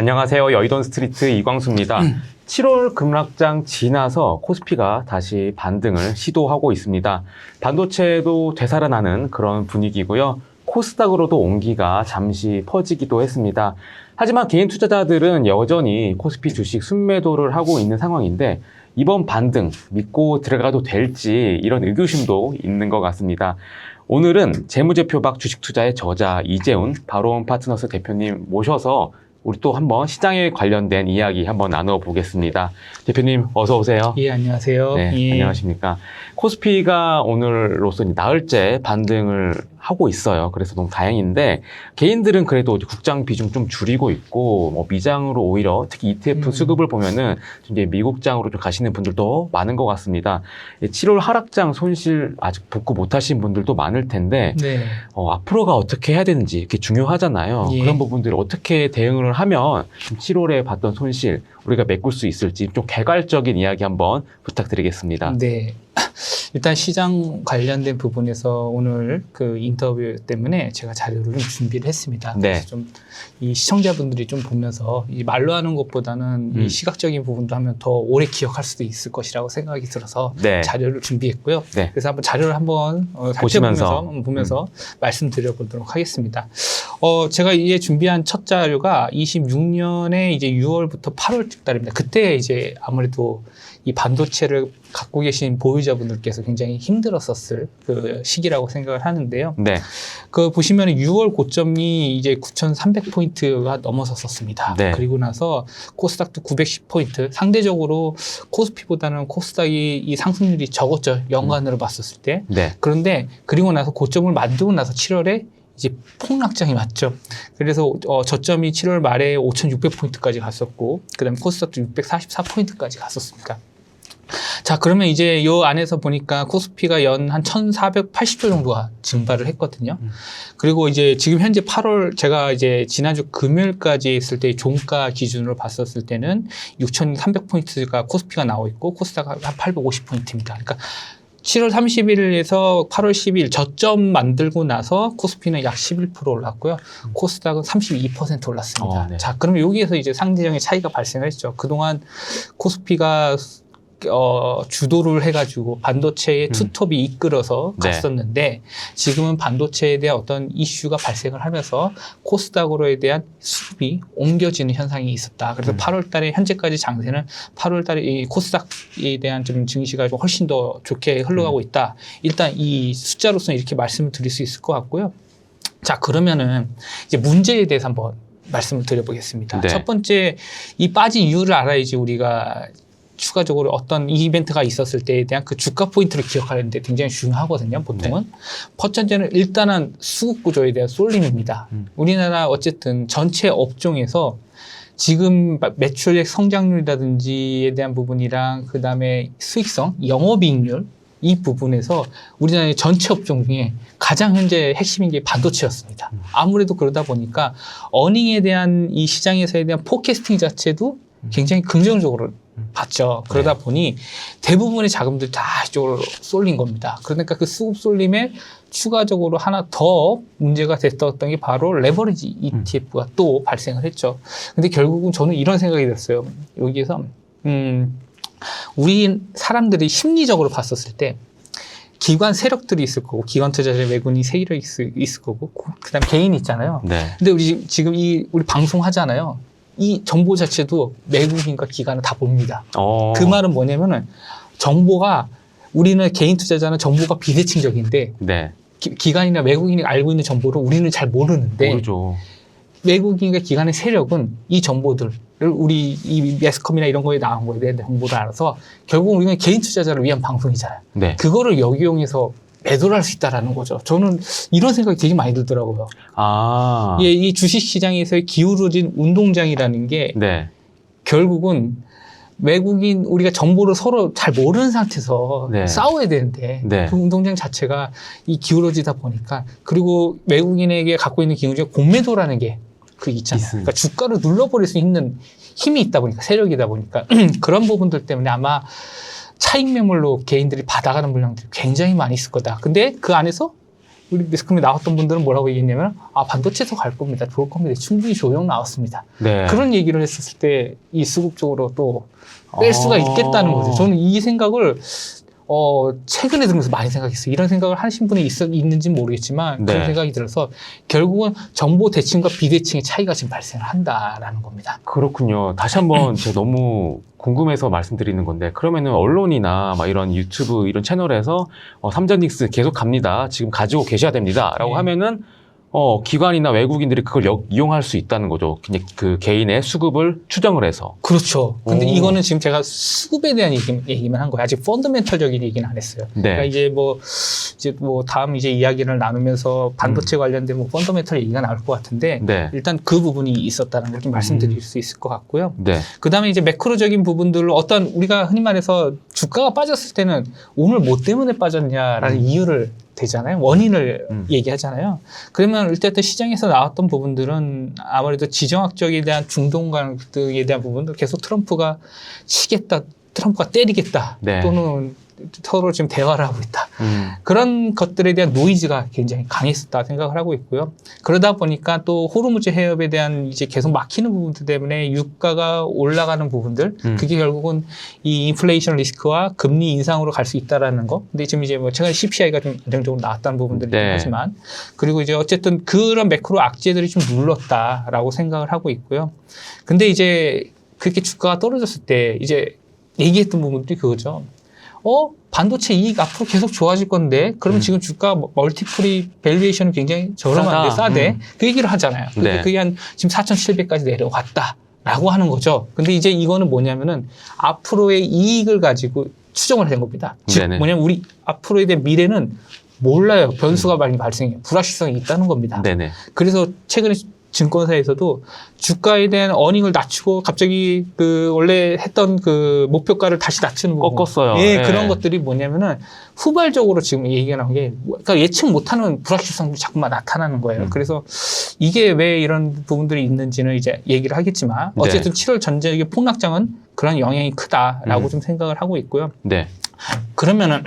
안녕하세요. 여의도 스트리트 이광수입니다. 7월 급락장 지나서 코스피가 다시 반등을 시도하고 있습니다. 반도체도 되살아나는 그런 분위기고요. 코스닥으로도 온기가 잠시 퍼지기도 했습니다. 하지만 개인 투자자들은 여전히 코스피 주식 순매도를 하고 있는 상황인데 이번 반등 믿고 들어가도 될지 이런 의구심도 있는 것 같습니다. 오늘은 재무제표박 주식 투자의 저자 이재훈 바로온 파트너스 대표님 모셔서 우리 또 한번 시장에 관련된 이야기 한번 나눠보겠습니다. 대표님 어서 오세요. 예, 안녕하세요. 네, 예. 안녕하십니까. 코스피가 오늘로서 나흘째 반등을 하고 있어요. 그래서 너무 다행인데 개인들은 그래도 국장 비중 좀 줄이고 있고 뭐 미장으로 오히려 특히 ETF 수급을 보면은 이제 미국장으로 좀 가시는 분들도 많은 것 같습니다. 7월 하락장 손실 아직 복구 못하신 분들도 많을 텐데 네. 앞으로가 어떻게 해야 되는지 이렇게 중요하잖아요. 예. 그런 부분들을 어떻게 대응을 하면 7월에 봤던 손실 우리가 메꿀 수 있을지 좀 개괄적인 이야기 한번 부탁드리겠습니다. 네. 일단 시장 관련된 부분에서 오늘 그 인터뷰 때문에 제가 자료를 좀 준비를 했습니다. 네. 그래서 좀 이 시청자분들이 좀 보면서 이 말로 하는 것보다는 이 시각적인 부분도 하면 더 오래 기억할 수도 있을 것이라고 생각이 들어서 네. 자료를 준비했고요. 네. 그래서 한번 자료를 한번 보면서 말씀드려보도록 하겠습니다. 제가 이제 준비한 첫 자료가 26년에 이제 6월부터 8월 달입니다. 그때 이제 아무래도 이 반도체를 갖고 계신 보유자분들께서 굉장히 힘들었었을 그 시기라고 생각을 하는데요. 네. 그 보시면 6월 고점이 이제 9,300포인트가 넘어섰었습니다. 네. 그리고 나서 코스닥도 910포인트. 상대적으로 코스피보다는 코스닥이 이 상승률이 적었죠. 연간으로 봤었을 때. 네. 그런데 그리고 나서 고점을 만들고 나서 7월에 이제 폭락장이 왔죠. 그래서 저점이 7월 말에 5,600포인트까지 갔었고, 그 다음에 코스닥도 644포인트까지 갔었습니다. 자, 그러면 이제 요 안에서 보니까 코스피가 연 한 1,480조 정도가 증발을 했거든요. 그리고 이제 지금 현재 8월 제가 이제 지난주 금요일까지 했을 때 종가 기준으로 봤었을 때는 6,300포인트가 코스피가 나오고 있고 코스닥 한 850포인트입니다. 그러니까 7월 30일에서 8월 10일 저점 만들고 나서 코스피는 약 11% 올랐고요. 코스닥은 32% 올랐습니다. 네. 자, 그러면 여기에서 이제 상대적인 차이가 발생을 했죠. 그동안 코스피가 주도를 해가지고 반도체의 투톱이 이끌어서 네. 갔었는데 지금은 반도체에 대한 어떤 이슈가 발생을 하면서 코스닥으로에 대한 수급이 옮겨지는 현상이 있었다. 그래서 8월 달에 현재까지 장세는 8월 달에 이 코스닥에 대한 좀 증시가 좀 훨씬 더 좋게 흘러가고 있다. 일단 이 숫자로서는 이렇게 말씀을 드릴 수 있을 것 같고요. 자, 그러면은 이제 문제에 대해서 한번 말씀을 드려보겠습니다. 네. 첫 번째, 이 빠진 이유를 알아야지 우리가 추가적으로 어떤 이벤트가 있었을 때에 대한 그 주가 포인트를 기억하는데 굉장히 중요하거든요, 보통은. 첫 번째는 일단은 수급 구조에 대한 쏠림입니다. 우리나라 어쨌든 전체 업종에서 지금 매출액 성장률이라든지에 대한 부분이랑 그 다음에 수익성, 영업이익률 이 부분에서 우리나라의 전체 업종 중에 가장 현재 핵심인 게 반도체였습니다. 아무래도 그러다 보니까 어닝에 대한 이 시장에서에 대한 포캐스팅 자체도 굉장히 긍정적으로 봤죠. 그러다 보니 대부분의 자금들이 다 이쪽으로 쏠린 겁니다. 그러니까 그 수급 쏠림에 추가적으로 하나 더 문제가 됐던 게 바로 레버리지 ETF가 또 발생을 했죠. 근데 결국은 저는 이런 생각이 들었어요. 여기에서 우리 사람들이 심리적으로 봤었을 때 기관 세력들이 있을 거고 기관 투자자 외국인 세력이 있을 거고 그다음에 개인이 있잖아요. 네. 근데 우리 지금 우리 방송 하잖아요. 이 정보 자체도 외국인과 기관은 다 봅니다. 그 말은 뭐냐면은 정보가 우리는 개인 투자자는 정보가 비대칭적인데 네. 기관이나 외국인이 알고 있는 정보를 우리는 잘 모르는데 모르죠. 외국인과 기관의 세력은 이 정보들을 우리 이 매스컴이나 이런 거에 나온 거에 대한 정보를 알아서 결국 우리는 개인 투자자를 위한 방송이잖아요. 네. 그거를 역이용해서 매도를 할 수 있다라는 거죠. 저는 이런 생각이 되게 많이 들더라고요. 아. 예, 이 주식시장에서의 기울어진 운동장이라는 게 네. 결국은 외국인 우리가 정보를 서로 잘 모르는 상태에서 네. 싸워야 되는데 네. 그 운동장 자체가 이 기울어지다 보니까 그리고 외국인에게 갖고 있는 기능 중에 공매도라는 게 그 있잖아요. 그러니까 주가를 눌러버릴 수 있는 힘이 있다 보니까 세력이다 보니까 그런 부분들 때문에 아마 차익 매물로 개인들이 받아가는 물량들이 굉장히 많이 있을 거다. 근데 그 안에서 우리 매스컴에 나왔던 분들은 뭐라고 얘기했냐면 반도체에서 갈 겁니다. 좋을 겁니다. 충분히 조정 나왔습니다. 네. 그런 얘기를 했었을 때 이 수급 쪽으로 또 뺄 수가 있겠다는 거죠. 저는 이 생각을 최근에 들으면서 많이 생각했어요. 이런 생각을 하신 분이 있는지 모르겠지만 네. 그런 생각이 들어서 결국은 정보 대칭과 비대칭의 차이가 지금 발생을 한다라는 겁니다. 그렇군요. 다시 한번 제가 너무 궁금해서 말씀드리는 건데, 그러면은 언론이나 막 이런 유튜브 이런 채널에서 삼전닉스 계속 갑니다. 지금 가지고 계셔야 됩니다. 라고 네. 하면은 기관이나 외국인들이 그걸 이용할 수 있다는 거죠. 그냥 그 개인의 수급을 추정을 해서. 그렇죠. 근데 오. 이거는 지금 제가 수급에 대한 얘기만 한 거예요. 아직 펀더멘털적인 얘기는 안 했어요. 네. 그러니까 이제 뭐 다음 이제 이야기를 나누면서 반도체 관련된 뭐 펀더멘털 얘기가 나올 것 같은데 네. 일단 그 부분이 있었다는 걸 좀 말씀드릴 수 있을 것 같고요. 네. 그다음에 이제 매크로적인 부분들로 어떤 우리가 흔히 말해서 주가가 빠졌을 때는 오늘 뭐 때문에 빠졌냐라는 이유를 되잖아요. 원인을 얘기하잖아요. 그러면 일단 시장에서 나왔던 부분들은 아무래도 지정학적에 대한 중동관 등에 대한 부분들 계속 트럼프가 치겠다, 트럼프가 때리겠다, 네. 또는 서로 지금 대화를 하고 있다. 그런 것들에 대한 노이즈가 굉장히 강했었다 생각을 하고 있고요. 그러다 보니까 또 호르무즈 해협에 대한 이제 계속 막히는 부분들 때문에 유가가 올라가는 부분들, 그게 결국은 이 인플레이션 리스크와 금리 인상으로 갈 수 있다라는 거. 근데 지금 이제 뭐 최근 CPI가 좀 안정적으로 나왔다는 부분들이긴 네. 하지만, 그리고 이제 어쨌든 그런 매크로 악재들이 좀 눌렀다라고 생각을 하고 있고요. 근데 이제 그렇게 주가가 떨어졌을 때 이제 얘기했던 부분들이 그거죠. 반도체 이익 앞으로 계속 좋아질 건데, 그러면 지금 주가 멀티플이 밸류에이션은 굉장히 저렴한데 싸대. 그 얘기를 하잖아요. 근데 네. 그게 한 지금 4,700까지 내려갔다라고 하는 거죠. 근데 이제 이거는 뭐냐면은 앞으로의 이익을 가지고 추정을 한 겁니다. 즉 네네. 뭐냐면 우리 앞으로에 대한 미래는 몰라요. 변수가 많이 발생해요. 불확실성이 있다는 겁니다. 네네. 그래서 최근에 증권사에서도 주가에 대한 어닝을 낮추고 갑자기 그 원래 했던 그 목표가를 다시 낮추는 부분. 꺾었어요. 예, 네. 그런 것들이 뭐냐면은 후발적으로 지금 얘기가 나온 게 그러니까 예측 못하는 불확실성이 자꾸만 나타나는 거예요. 그래서 이게 왜 이런 부분들이 있는지는 이제 얘기를 하겠지만 어쨌든 7월 전체적인 폭락장은 그런 영향이 크다라고 좀 생각을 하고 있고요. 네. 그러면은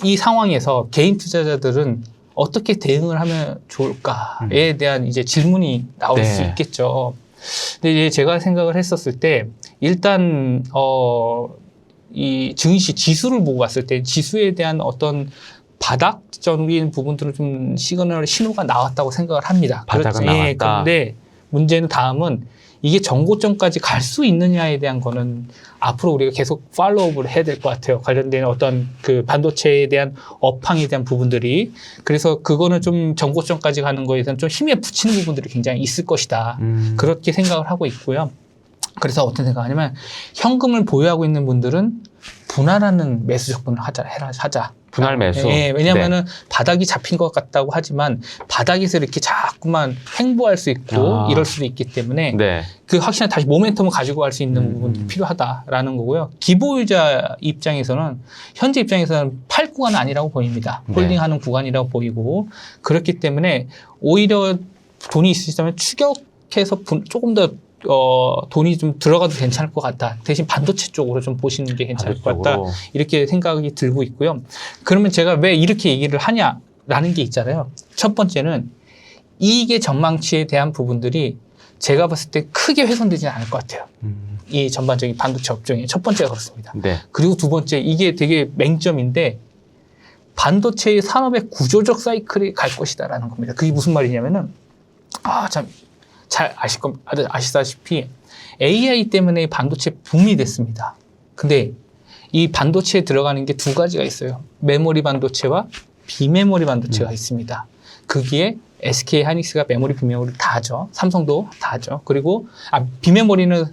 이 상황에서 개인 투자자들은 어떻게 대응을 하면 좋을까에 대한 이제 질문이 나올 네. 수 있겠죠. 근데 이제 제가 생각을 했었을 때 일단 이 증시 지수를 보고 봤을 때 지수에 대한 어떤 바닥적인 부분들은 좀 신호가 나왔다고 생각을 합니다. 바닥은 예, 나왔다. 그런데 문제는 다음은 이게 정고점까지 갈 수 있느냐에 대한 거는 앞으로 우리가 계속 팔로우업을 해야 될 것 같아요. 관련된 어떤 그 반도체에 대한 업황에 대한 부분들이. 그래서 그거는 좀 정고점까지 가는 거에 대한 좀 힘에 붙이는 부분들이 굉장히 있을 것이다. 그렇게 생각을 하고 있고요. 그래서 어떤 생각하냐면 현금을 보유하고 있는 분들은 분할하는 매수 접근을 하자. 분할 매수. 예, 왜냐면은 바닥이 잡힌 것 같다고 하지만 바닥에서 이렇게 자꾸만 횡보할 수 있고 이럴 수도 있기 때문에 네. 그 확실한 다시 모멘텀을 가지고 갈 수 있는 부분이 필요하다라는 거고요. 기보유자 입장에서는 현재 입장에서는 팔 구간은 아니라고 보입니다. 네. 홀딩하는 구간이라고 보이고 그렇기 때문에 오히려 돈이 있으시다면 추격해서 조금 더 돈이 좀 들어가도 괜찮을 것 같다. 대신 반도체 쪽으로 좀 보시는 게 괜찮을 것 같다. 반도체 이렇게 생각이 들고 있고요. 그러면 제가 왜 이렇게 얘기를 하냐라는 게 있잖아요. 첫 번째는 이익의 전망치에 대한 부분들이 제가 봤을 때 크게 훼손되지는 않을 것 같아요. 이 전반적인 반도체 업종이 첫 번째가 그렇습니다. 네. 그리고 두 번째, 이게 되게 맹점인데 반도체의 산업의 구조적 사이클이 갈 것이다라는 겁니다. 그게 무슨 말이냐면은 잘 아시다시피 AI 때문에 반도체 붐이 됐습니다. 근데 이 반도체에 들어가는 게 두 가지가 있어요. 메모리 반도체와 비메모리 반도체가 있습니다. 거기에 SK 하이닉스가 메모리, 비메모리 다 하죠. 삼성도 다 하죠. 그리고 비메모리는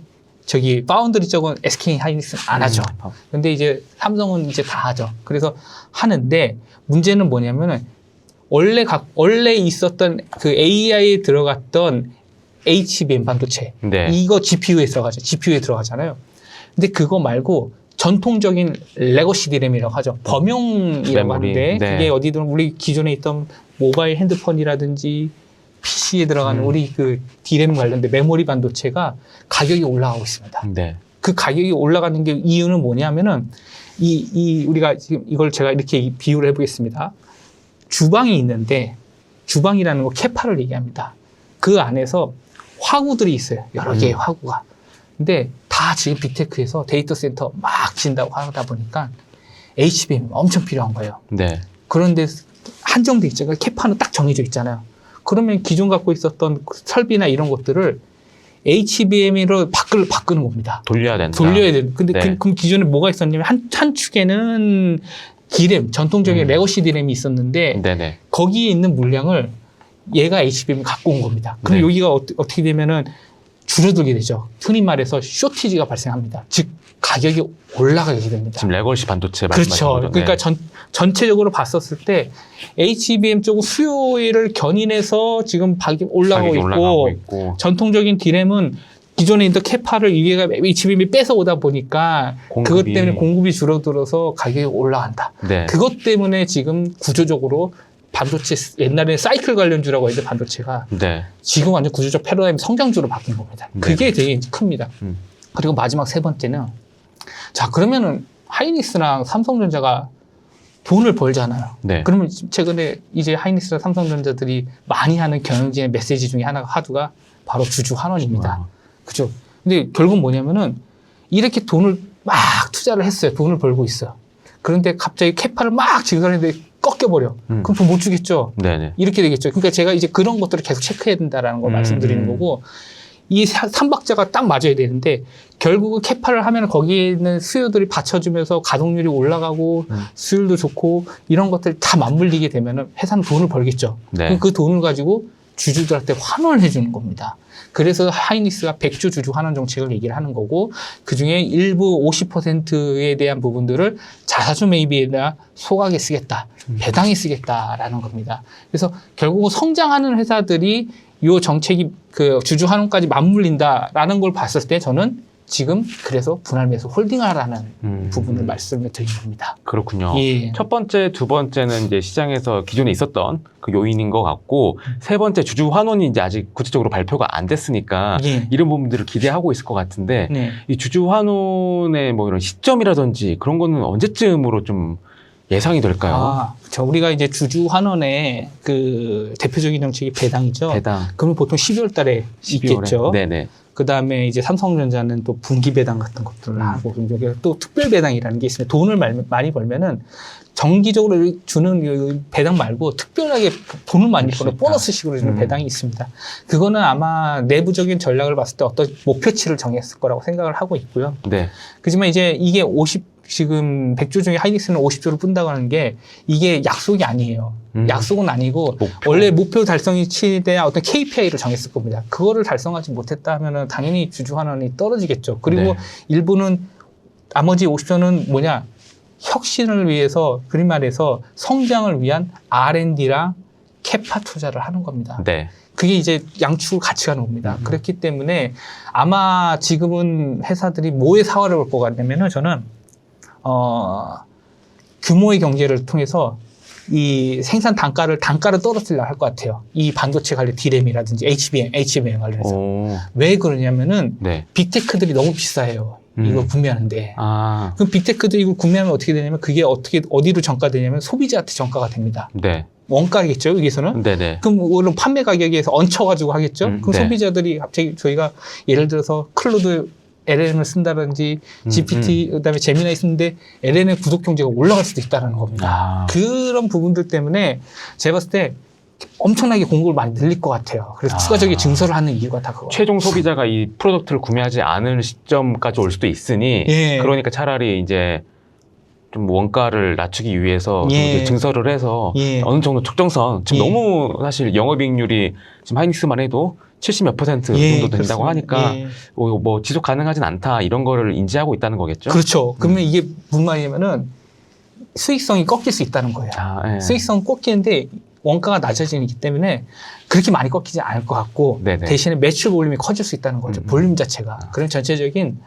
파운드리 쪽은 SK 하이닉스는 안 하죠. 근데 이제 삼성은 이제 다 하죠. 그래서 하는데 문제는 뭐냐면은 원래 있었던 그 AI에 들어갔던 HBM 반도체. 네. 이거 GPU에 들어가잖아요. 근데 그거 말고 전통적인 레거시 디램이라고 하죠. 범용이라고 메모리. 하는데 네. 그게 어디든 우리 기존에 있던 모바일 핸드폰이라든지 PC에 들어가는 우리 그 디램 관련된 메모리 반도체가 가격이 올라가고 있습니다. 네. 그 가격이 올라가는 게 이유는 뭐냐면은 우리가 지금 이걸 제가 이렇게 비유를 해보겠습니다. 주방이 있는데 주방이라는 거 캐파를 얘기합니다. 그 안에서 화구들이 있어요. 여러 개의 화구가. 근데 다 지금 빅테크에서 데이터 센터 막 진다고 하다 보니까 HBM이 엄청 필요한 거예요. 네. 그런데 한정돼 있죠. 그러니까 캐파는 딱 정해져 있잖아요. 그러면 기존 갖고 있었던 설비나 이런 것들을 HBM으로 바꾸는 겁니다. 돌려야 된다. 돌려야 돼요. 근데 네. 그럼 기존에 뭐가 있었냐면 한 축에는 디램, 전통적인 레거시 디램이 있었는데 네네. 거기에 있는 물량을 얘가 HBM을 갖고 온 겁니다. 그럼 네. 여기가 어떻게 되면은 줄어들게 되죠. 흔히 말해서 쇼티지가 발생합니다. 즉 가격이 올라가게 됩니다. 지금 레거시 반도체 말씀하시는 그렇죠. 거죠? 그러니까 네. 전체적으로 봤었을 때 HBM 쪽 수요를 견인해서 지금 올라가고 있고 전통적인 디램은 기존에 있던 캐파를 위에가 HBM이 뺏어오다 보니까 그것 때문에 공급이 줄어들어서 가격이 올라간다. 네. 그것 때문에 지금 구조적으로 반도체 옛날에 사이클 관련주라고 했는데 반도체가 네. 지금 완전 구조적 패러다임 성장주로 바뀐 겁니다. 그게 되게 큽니다. 그리고 마지막 세 번째는 자 그러면은 하이닉스랑 삼성전자가 돈을 벌잖아요. 네. 그러면 최근에 이제 하이닉스랑 삼성전자들이 많이 하는 경영진의 메시지 중에 하나가 바로 주주 환원입니다. 그죠? 근데 결국 뭐냐면은 이렇게 돈을 막 투자를 했어요. 돈을 벌고 있어요. 그런데 갑자기 캐파를 막 증설했는데 꺾여버려. 그럼 돈 못 주겠죠? 네네. 이렇게 되겠죠. 그러니까 제가 이제 그런 것들을 계속 체크해야 된다라는 걸 말씀드리는 거고, 이 삼박자가 딱 맞아야 되는데, 결국은 캐파를 하면 거기에 있는 수요들이 받쳐주면서 가동률이 올라가고, 수율도 좋고, 이런 것들 다 맞물리게 되면은 회사는 돈을 벌겠죠. 네. 그럼 그 돈을 가지고 주주들한테 환원을 해주는 겁니다. 그래서 하이닉스가 100조 주주 환원 정책을 얘기를 하는 거고, 그 중에 일부 50%에 대한 부분들을 자사주 매입에다 소각에 쓰겠다, 배당에 쓰겠다라는 겁니다. 그래서 결국은 성장하는 회사들이 이 정책이 그 주주 환원까지 맞물린다라는 걸 봤을 때 저는 지금 그래서 분할 매수 홀딩하라는 부분을 말씀을 드린 겁니다. 그렇군요. 예. 첫 번째, 두 번째는 이제 시장에서 기존에 있었던 그 요인인 것 같고, 세 번째 주주 환원이 이제 아직 구체적으로 발표가 안 됐으니까 예. 이런 부분들을 기대하고 있을 것 같은데, 네. 이 주주 환원의 뭐 이런 시점이라든지 그런 거는 언제쯤으로 좀 예상이 될까요? 우리가 이제 주주 환원의 그 대표적인 정책이 배당이죠. 배당. 그러면 보통 12월 달에 12월에. 있겠죠. 네네. 그 다음에 이제 삼성전자는 또 분기 배당 같은 것들을 하고, 또 특별 배당이라는 게 있습니다. 돈을 많이 벌면은 정기적으로 주는 배당 말고 특별하게 돈을 많이 벌어 보너스식으로 주는 배당이 있습니다. 그거는 아마 내부적인 전략을 봤을 때 어떤 목표치를 정했을 거라고 생각을 하고 있고요. 네. 그렇지만 이제 이게 지금 100조 중에 하이닉스는 50조를 푼다고 하는 게 이게 약속이 아니에요. 약속은 아니고 원래 목표 달성이 치대한 어떤 KPI를 정했을 겁니다. 그거를 달성하지 못했다 하면은 당연히 주주 환원이 떨어지겠죠. 그리고 네. 일부는 나머지 50조는 뭐냐? 혁신을 위해서, 그린 말해서 성장을 위한 R&D랑 캐파 투자를 하는 겁니다. 네. 그게 이제 양축을 같이 가는 겁니다. 그렇기 때문에 아마 지금은 회사들이 뭐에 사활을 볼 것 같냐면은 저는 규모의 경제를 통해서 이 생산 단가를 떨어뜨리려고 할 것 같아요. 이 반도체 관련 디램이라든지 HBM 관련해서. 왜 그러냐면은 네. 빅테크들이 너무 비싸요. 이거 구매하는데. 그럼 빅테크들이 이걸 구매하면 어떻게 되냐면 그게 어디로 전가되냐면 소비자한테 전가가 됩니다. 네. 원가겠죠, 여기서는? 네네. 그럼 오늘 판매 가격에서 얹혀가지고 하겠죠? 그럼 네. 소비자들이 갑자기 저희가 예를 들어서 클로드 LLM을 쓴다든지 GPT, 그다음에 제미나이 쓰는데 LLM의 구독 경제가 올라갈 수도 있다는 겁니다. 그런 부분들 때문에 제가 봤을 때 엄청나게 공급을 많이 늘릴 것 같아요. 그래서 추가적인 증설을 하는 이유가 다 그거. 최종 소비자가 이 프로덕트를 구매하지 않을 시점까지 올 수도 있으니, 예. 그러니까 차라리 이제 좀 원가를 낮추기 위해서 좀 예. 이제 증설을 해서 예. 어느 정도 적정선, 지금 예. 너무 사실 영업이익률이 지금 하이닉스만 해도 70몇 % 예, 정도 된다고 그렇습니다. 하니까 예. 뭐 지속 가능하진 않다 이런 거를 인지하고 있다는 거겠죠? 그렇죠. 그러면 이게 무슨 말이냐면은 수익성이 꺾일 수 있다는 거예요. 예. 수익성 꺾이는데 원가가 낮아지기 때문에 그렇게 많이 꺾이지 않을 것 같고, 네네. 대신에 매출 볼륨이 커질 수 있다는 거죠. 볼륨 자체가. 그럼 전체적인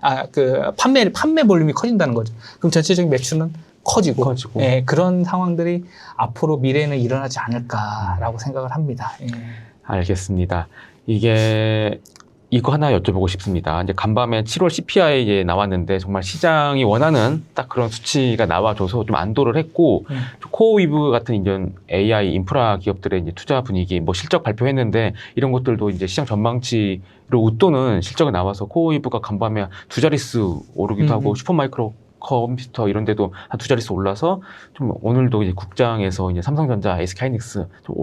판매 볼륨이 커진다는 거죠. 그럼 전체적인 매출은 커지고. 예, 그런 상황들이 앞으로 미래에는 일어나지 않을까라고 생각을 합니다. 예. 알겠습니다. 이게 이거 하나 여쭤보고 싶습니다. 이제 간밤에 7월 CPI에 나왔는데 정말 시장이 원하는 딱 그런 수치가 나와줘서 좀 안도를 했고 코어위브 같은 이제 AI 인프라 기업들의 이제 투자 분위기, 뭐 실적 발표했는데 이런 것들도 이제 시장 전망치를 웃도는 실적이 나와서 코어위브가 간밤에 두 자릿수 오르기도 하고 슈퍼마이크로 컴퓨터 이런 데도 한 두 자릿수 올라서 좀 오늘도 이제 국장에서 이제 삼성전자, SK하이닉스 좀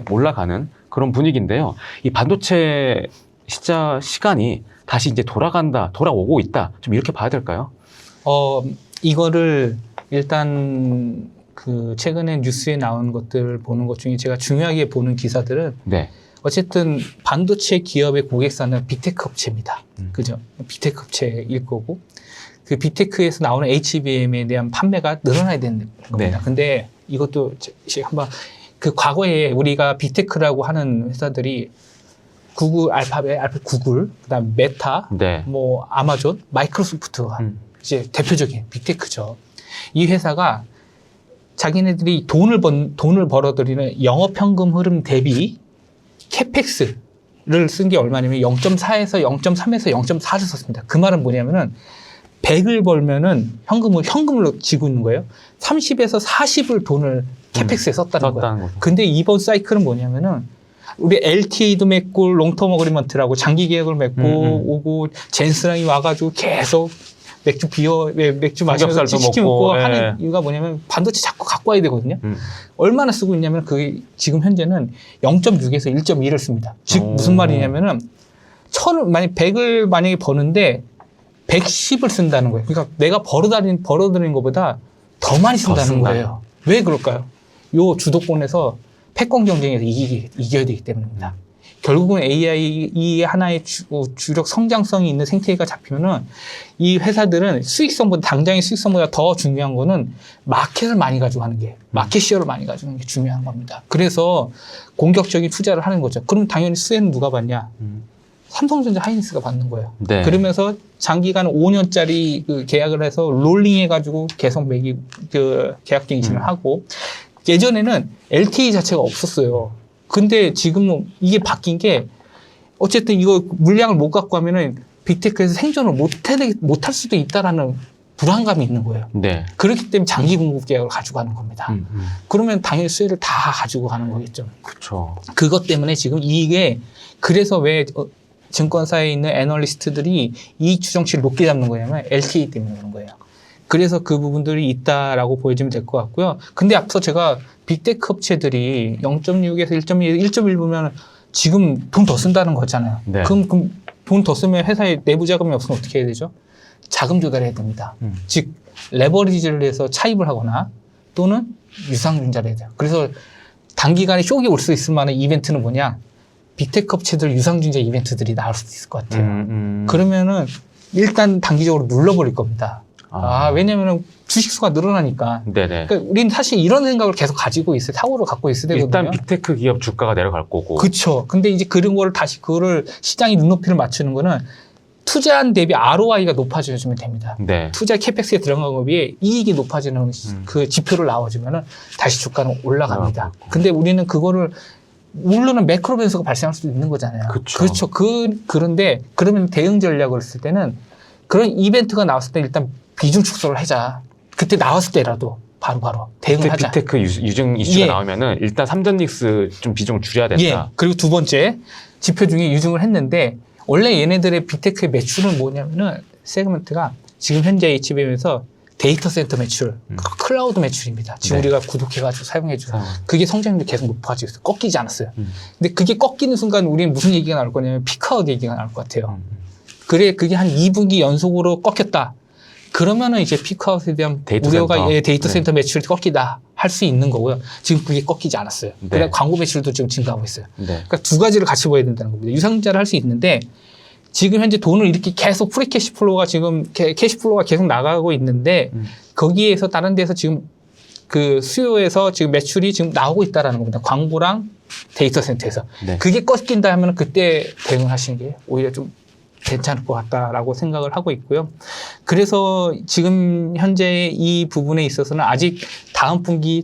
올라가는 그런 분위기인데요. 이 반도체 시간이 다시 이제 돌아오고 있다. 좀 이렇게 봐야 될까요? 이거를 일단 그 최근에 뉴스에 나온 것들 보는 것 중에 제가 중요하게 보는 기사들은 네. 어쨌든 반도체 기업의 고객사는 빅테크 업체입니다. 그죠? 빅테크 업체일 거고 그 빅테크에서 나오는 HBM에 대한 판매가 늘어나야 되는 겁니다. 네. 근데 이것도 한번 그 과거에 우리가 빅테크라고 하는 회사들이 구글, 알파벳 구글, 그다음 메타, 네. 뭐 아마존, 마이크로소프트가 이제 대표적인 빅테크죠. 이 회사가 자기네들이 돈을 벌어들이는 영업현금 흐름 대비 캐펙스를 쓴 게 얼마냐면 0.4에서 0.3에서 0.4를 썼습니다. 그 말은 뭐냐면은 100을 벌면은 현금으로 지고 있는 거예요. 30에서 40을 돈을 캐펙스에 썼다는 거예요. 근데 이번 사이클은 뭐냐면은 우리 LTA도 맺고 롱텀 어그리먼트라고 장기 계약을 맺고 오고 젠스랑이 와가지고 계속 맥주 마시면서 치킨 먹고 하는 이유가 뭐냐면 반도체 자꾸 갖고 와야 되거든요. 얼마나 쓰고 있냐면 그게 지금 현재는 0.6에서 1.2를 씁니다. 즉 무슨 말이냐면은 만약 100을 만약에 버는데 110을 쓴다는 거예요. 그러니까 내가 벌어들인 것보다 더 많이 쓴다는 거예요. 왜 그럴까요? 요 주도권에서 패권 경쟁에서 이겨야 되기 때문입니다. 결국은 AI 이 하나의 주력 성장성이 있는 생태계가 잡히면은 이 회사들은 당장의 수익성보다 더 중요한 거는 마켓을 많이 가지고 하는 게, 마켓 시어를 많이 가지고 하는 게 중요한 겁니다. 그래서 공격적인 투자를 하는 거죠. 그럼 당연히 수혜는 누가 받냐? 삼성전자, 하이닉스가 받는 거예요. 네. 그러면서 장기간 5년짜리 그 계약을 해서 롤링 해가지고 계속 계약 갱신을 하고 예전에는 LTA 자체가 없었어요. 근데 지금은 이게 바뀐 게 어쨌든 이거 물량을 못 갖고 하면은 빅테크에서 생존을 못할 수도 있다라는 불안감이 있는 거예요. 네. 그렇기 때문에 장기 공급 계약을 가지고 가는 겁니다. 그러면 당연히 수혜를 다 가지고 가는 거겠죠. 그렇죠. 그것 때문에 지금 이게 그래서 왜 증권사에 있는 애널리스트들이 이익 추정치를 높게 잡는 거냐면 LTA 때문에 그런 거예요. 그래서 그 부분들이 있다라고 보여주면 될 것 같고요. 근데 앞서 제가 빅테크 업체들이 0.6에서 1.2에서 1.1 보면 지금 돈 더 쓴다는 거잖아요. 네. 그럼 돈 더 쓰면 회사에 내부 자금이 없으면 어떻게 해야 되죠? 자금 조달해야 됩니다. 즉 레버리지를 해서 차입을 하거나 또는 유상증자를 해야 돼요. 그래서 단기간에 쇼크가 올 수 있을 만한 이벤트는 뭐냐? 빅테크 업체들 유상증자 이벤트들이 나올 수도 있을 것 같아요. 그러면은 일단 단기적으로 눌러버릴 겁니다. 왜냐면은 주식수가 늘어나니까. 네네. 그러니까 우리는 사실 이런 생각을 계속 가지고 있어요. 사고를 갖고 있어야 되거든요. 일단 빅테크 기업 주가가 내려갈 거고. 그렇죠. 근데 이제 그런 거를 다시 그거를 시장이 눈높이를 맞추는 거는 투자한 대비 ROI가 높아져주면 됩니다. 네. 투자 캐펙스에 들어간 거에 비해 이익이 높아지는 그 지표를 나와주면은 다시 주가는 올라갑니다. 근데 우리는 그거를 물론은 매크로 변수가 발생할 수도 있는 거잖아요. 그렇죠. 그런데 그러면 대응 전략을 쓸 때는 그런 이벤트가 나왔을 때 일단 비중 축소를 하자. 그때 나왔을 때라도 바로 대응을 하자. 빅테크 유증 이슈가 나오면은 일단 삼전닉스 좀 비중을 줄여야 된다. 예. 그리고 두 번째 지표 중에 유증을 했는데 원래 얘네들의 빅테크의 매출은 뭐냐면은 세그먼트가 지금 현재 HBM에서 데이터 센터 매출, 클라우드 매출입니다. 지금 우리가 구독해가지고 사용해주고 그게 성장률이 계속 높아지고 있어요. 꺾이지 않았어요. 근데 그게 꺾이는 순간 우리는 무슨 얘기가 나올 거냐면 피크아웃 얘기가 나올 것 같아요. 그게 한 2분기 연속으로 꺾였다. 그러면은 이제 피크아웃에 대한 우려가 데이터 센터 매출이 꺾이다 할 수 있는 거고요. 지금 그게 꺾이지 않았어요. 그러니까 광고 매출도 지금 증가하고 있어요. 그러니까 두 가지를 같이 봐야 된다는 겁니다. 유상증자를 할 수 있는데 지금 현재 돈을 이렇게 계속 프리 캐시플로우가 지금 캐시플로우가 계속 나가고 있는데 거기에서 다른 데서 지금 그 수요에서 지금 매출이 지금 나오고 있다라는 겁니다. 광고랑 데이터 센터에서. 그게 꺾인다 하면 그때 대응하시는 게 오히려 좀 괜찮을 것 같다라고 생각을 하고 있고요. 그래서 지금 현재 이 부분에 있어서는 아직 다음 분기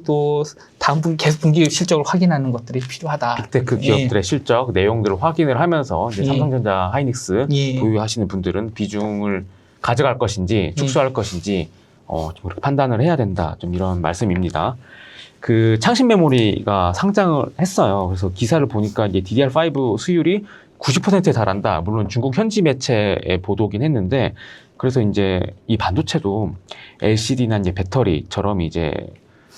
계속 분기 실적을 확인하는 것들이 필요하다. 그때 그 기업들의 실적 내용들을 확인을 하면서 이제 예. 삼성전자, 하이닉스 예. 보유하시는 분들은 비중을 가져갈 것인지 축소할 것인지 좀 그렇게 판단을 해야 된다. 좀 이런 말씀입니다. 그 창신 메모리가 상장을 했어요. 그래서 기사를 보니까 이제 DDR5 수율이 90%에 달한다. 물론 중국 현지 매체의 보도긴 했는데, 그래서 이제 이 반도체도 LCD나 이제 배터리처럼 이제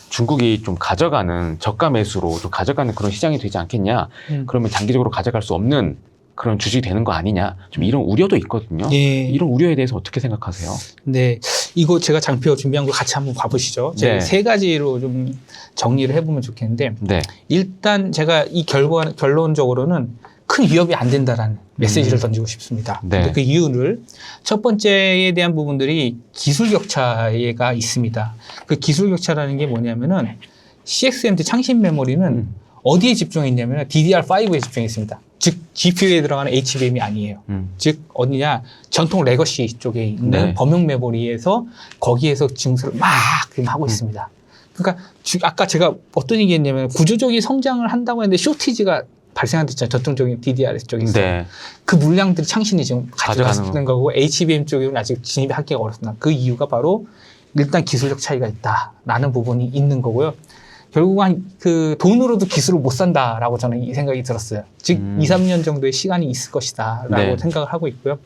중국이 좀 가져가는 저가 매수로 좀 가져가는 그런 시장이 되지 않겠냐. 그러면 장기적으로 가져갈 수 없는 그런 주식이 되는 거 아니냐. 좀 이런 우려도 있거든요. 예. 이런 우려에 대해서 어떻게 생각하세요? 네. 이거 제가 장표 준비한 거 같이 한번 봐보시죠. 제가 네. 세 가지로 좀 정리를 해보면 좋겠는데, 네. 일단 제가 이 결론적으로는 큰 위협이 안 된다라는 메시지를 던지고 싶습니다. 네. 근데 그 이유를 첫 번째에 대한 부분들이 기술 격차가 있습니다. 그 기술 격차라는 게 뭐냐면은 CXMT 창신 메모리는 어디에 집중했냐면 DDR5에 집중했습니다. 즉 GPU에 들어가는 HBM이 아니에요. 즉 어디냐 전통 레거시 쪽에 있는 네. 범용 메모리에서 거기에서 증수를 막 지금 하고 있습니다. 그러니까 아까 제가 어떤 얘기했냐면 구조적인 성장을 한다고 했는데 쇼티지가 발생한댔잖아요. 전통적인 DDR 쪽에서. 네. 그 물량들이 창신이 지금 가져가는 가져가는 거고 HBM 쪽에는 아직 진입하기가 어렵습니다. 그 이유가 바로 일단 기술적 차이가 있다라는 부분이 있는 거고요. 결국은 그 돈으로도 기술을 못 산다라고 저는 이 생각이 들었어요. 즉 2, 3년 정도의 시간이 있을 것이다라고 네. 생각을 하고 있고요.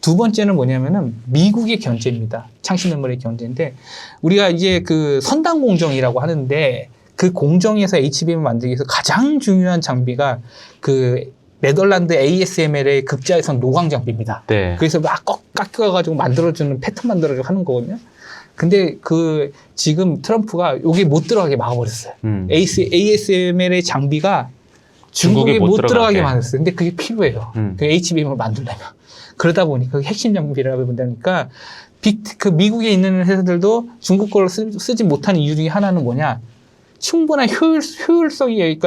두 번째는 뭐냐면은 미국의 견제입니다. 창신 메모리 견제인데 우리가 이제 그 선단 공정이라고 하는데 그 공정에서 HBM을 만들기 위해서 가장 중요한 장비가 그 네덜란드 ASML의 극자에선 노광 장비입니다. 네. 그래서 막 깎여가지고 만들어주는 패턴 만들어주고 하는 거거든요. 근데 그 지금 트럼프가 여기 못 들어가게 막아버렸어요. ASML의 장비가 중국에 못 들어가게 만들었어요. 근데 그게 필요해요. 그 HBM을 만들려면. 그러다 보니까 핵심 장비라고 본다니까 그 미국에 있는 회사들도 중국 걸 쓰지 못하는 이유 중에 하나는 뭐냐? 충분한 효율성이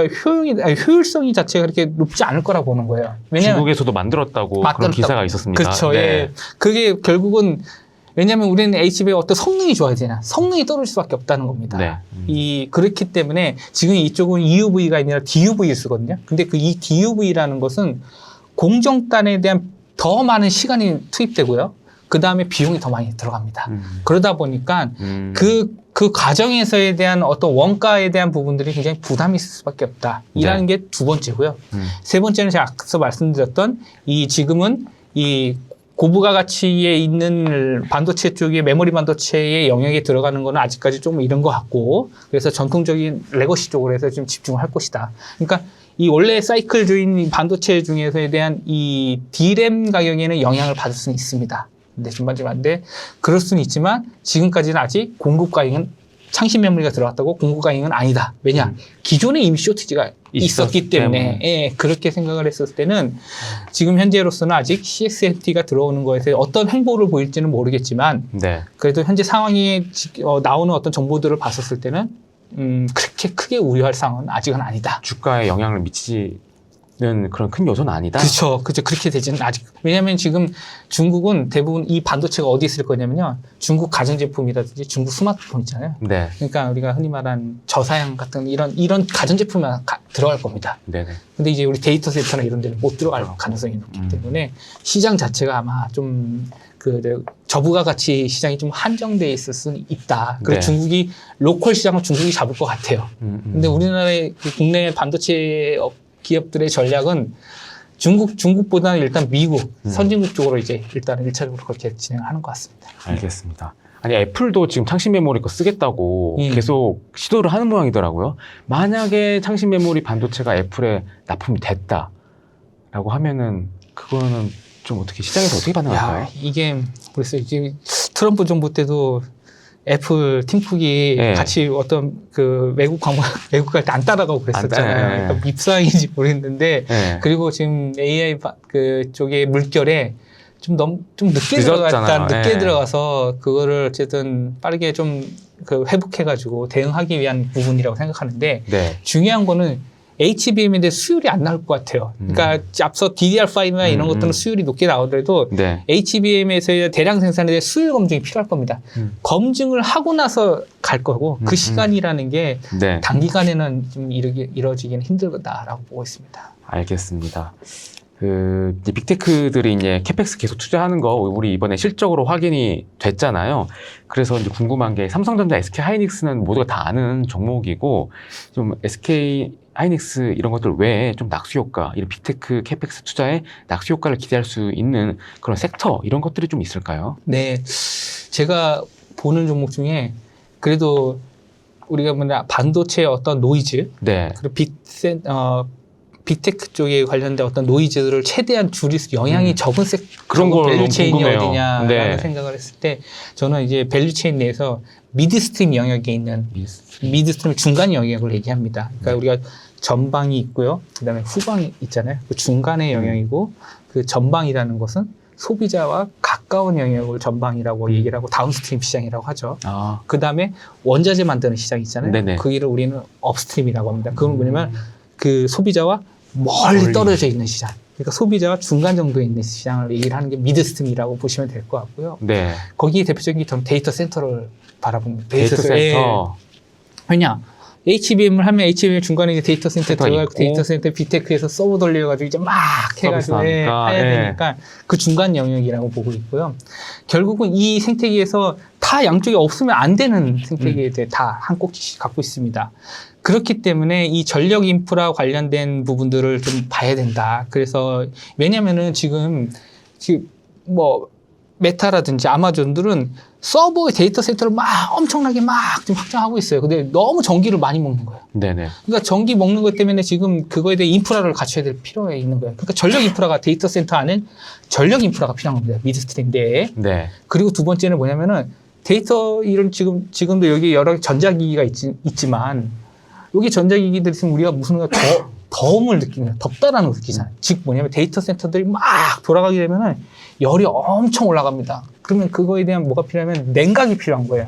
자체가 그렇게 높지 않을 거라고 보는 거예요. 왜냐면 중국에서도 만들었다고 그런 기사가 있었습니다. 그렇죠. 네. 예. 그게 결국은 왜냐하면 우리는 HB의 어떤 성능이 좋아야 되나 성능이 떨어질 수밖에 없다는 겁니다. 네. 그렇기 때문에 지금 이쪽은 EUV가 아니라 DUV를 쓰거든요. 근데 그 이 DUV라는 것은 공정단에 대한 더 많은 시간이 투입되고요. 그 다음에 비용이 더 많이 들어갑니다. 그러다 보니까 그 과정에서에 대한 어떤 원가에 대한 부분들이 굉장히 부담이 있을 수밖에 없다. 이라는 게 두 번째고요. 세 번째는 제가 앞서 말씀드렸던 지금은 이 고부가 가치에 있는 반도체 쪽에 메모리 반도체의 영역에 들어가는 거는 아직까지 좀 이런 것 같고 그래서 전통적인 레거시 쪽으로 해서 좀 집중을 할 것이다. 그러니까 이 원래 사이클주인 반도체 중에서에 대한 이 D램 가격에는 영향을 받을 수는 있습니다. 근데 전반적인데 그럴 수는 있지만 지금까지는 아직 공급 과잉은 창신 메모리가 들어갔다고 공급 과잉은 아니다. 왜냐? 기존에 이미 쇼티지가 있었기 때문에 예, 그렇게 생각을 했을 때는 지금 현재로서는 아직 CXMT가 들어오는 거에서 어떤 행보를 보일지는 모르겠지만 네. 그래도 현재 상황이 나오는 어떤 정보들을 봤었을 때는 그렇게 크게 우려할 상황은 아직은 아니다. 주가에 영향을 미치는 그런 큰 요소는 아니다. 그렇죠. 그렇게 되지는 아직. 왜냐하면 지금 중국은 대부분 이 반도체가 어디 있을 거냐면요. 중국 가전제품이라든지 중국 스마트폰 있잖아요. 네. 그러니까 우리가 흔히 말하는 저사양 같은 이런 가전제품만 들어갈 겁니다. 네네. 근데 이제 우리 데이터 센터나 이런 데는 못 들어갈 가능성이 높기 때문에 시장 자체가 아마 좀 저부가 가치 시장이 좀 한정돼 있을 수는 있다. 그리고 네. 중국이 로컬 시장을 중국이 잡을 것 같아요. 근데 우리나라의 국내 반도체 기업들의 전략은 중국보다는 일단 미국, 선진국 쪽으로 이제 일단 1차적으로 그렇게 진행하는 것 같습니다. 알겠습니다. 아니, 애플도 지금 창신 메모리 거 쓰겠다고 계속 시도를 하는 모양이더라고요. 만약에 창신 메모리 반도체가 애플에 납품이 됐다라고 하면은 그거는 좀 어떻게 시장에서 어떻게 반응할까요? 이게 그랬어요. 지금 트럼프 정부 때도 애플 팀쿡이 네. 같이 어떤 그 외국 갈 때 안 따라가고 그랬었잖아요. 그러니까 밉상인지 모르겠는데 네. 그리고 지금 AI 그 쪽의 물결에 좀 늦게 늦었잖아요. 늦게 네. 들어가서 그거를 어쨌든 빠르게 좀 회복해가지고 대응하기 위한 부분이라고 생각하는데 네. 중요한 거는 HBM에 대해 수율이 안 나올 것 같아요. 그러니까 앞서 DDR5나 이런 것들은 수율이 높게 나오더라도 네. HBM에서의 대량 생산에 대해 수율 검증이 필요할 겁니다. 검증을 하고 나서 갈 거고 그 시간이라는 게 네. 단기간에는 좀 이루어지기는 힘들다라고 보고 있습니다. 알겠습니다. 이제 빅테크들이 이제 캐펙스 계속 투자하는 거 우리 이번에 실적으로 확인이 됐잖아요. 그래서 이제 궁금한 게 삼성전자, SK 하이닉스는 모두가 다 아는 종목이고 좀 SK 하이닉스 이런 것들 외에 좀 낙수 효과, 이런 빅테크 캐펙스 투자에 낙수 효과를 기대할 수 있는 그런 섹터 이런 것들이 좀 있을까요? 네, 제가 보는 종목 중에 그래도 우리가 뭐냐 반도체의 어떤 노이즈, 네. 그리고 빅테크 쪽에 관련된 어떤 노이즈를 최대한 줄일 수 영향이 적은 그런 걸 밸류 너무 체인이 궁금해요. 어디냐라는 네. 생각을 했을 때 저는 이제 밸류 체인 내에서 미드스트림 영역에 있는 미드스트림 중간 영역을 얘기합니다. 그러니까 우리가 전방이 있고요. 그다음에 후방이 있잖아요. 그 중간의 영역이고 그 전방이라는 것은 소비자와 가까운 영역을 전방이라고 얘기를 하고 다운스트림 시장이라고 하죠. 아, 그다음에 원자재 만드는 시장 있잖아요. 네네. 그 일을 우리는 업스트림이라고 합니다. 그건 뭐냐면 그 소비자와 멀리 떨어져 있는 시장. 그러니까 소비자와 중간 정도에 있는 시장을 얘기를 하는 게 미드스트림이라고 보시면 될 것 같고요. 네. 거기에 대표적인 게 저는 데이터 센터를 바라봅니다. 데이터 센터. 왜냐? HBM을 하면 HBM 중간에 이제 데이터 센터 센터 들어가고 있고. 데이터 센터 빅테크에서 서버 돌려가지고 이제 막 해가지고 서비스하니까, 해야 되니까 그 중간 영역이라고 보고 있고요. 결국은 이 생태계에서 다 양쪽이 없으면 안 되는 생태계에 대해 다 한 꼭지씩 갖고 있습니다. 그렇기 때문에 이 전력 인프라 관련된 부분들을 좀 봐야 된다. 그래서 왜냐면은 지금 뭐 메타라든지 아마존들은 서버의 데이터 센터를 막 엄청나게 막 좀 확장하고 있어요. 근데 너무 전기를 많이 먹는 거예요. 네네. 그러니까 전기 먹는 것 때문에 지금 그거에 대해 인프라를 갖춰야 될 필요가 있는 거예요. 그러니까 전력 인프라가 데이터 센터 안에 전력 인프라가 필요한 겁니다. 미드스트림 내에. 네. 그리고 두 번째는 뭐냐면은 데이터 이런 지금도 여기 여러 전자기기가 있지만 여기 전자기기들이 있으면 우리가 무슨 더움을 느끼는, 덥다라는 걸 느끼잖아요. 즉 뭐냐면 데이터 센터들이 막 돌아가게 되면은 열이 엄청 올라갑니다. 그러면 그거에 대한 뭐가 필요하면 냉각이 필요한 거예요.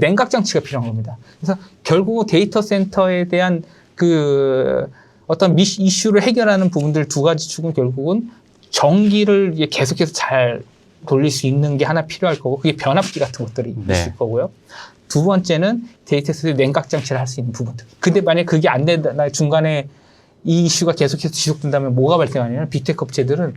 냉각 장치가 필요한 겁니다. 그래서 결국 데이터 센터에 대한 그 어떤 이슈를 해결하는 부분들 두 가지 축은 결국은 전기를 계속해서 잘 돌릴 수 있는 게 하나 필요할 거고 그게 변압기 같은 것들이 네. 있을 거고요. 두 번째는 데이터 센터에 냉각 장치를 할 수 있는 부분들. 근데 만약에 그게 안 된다, 중간에 이 이슈가 계속해서 지속된다면 뭐가 발생하냐면 빅테크 업체들은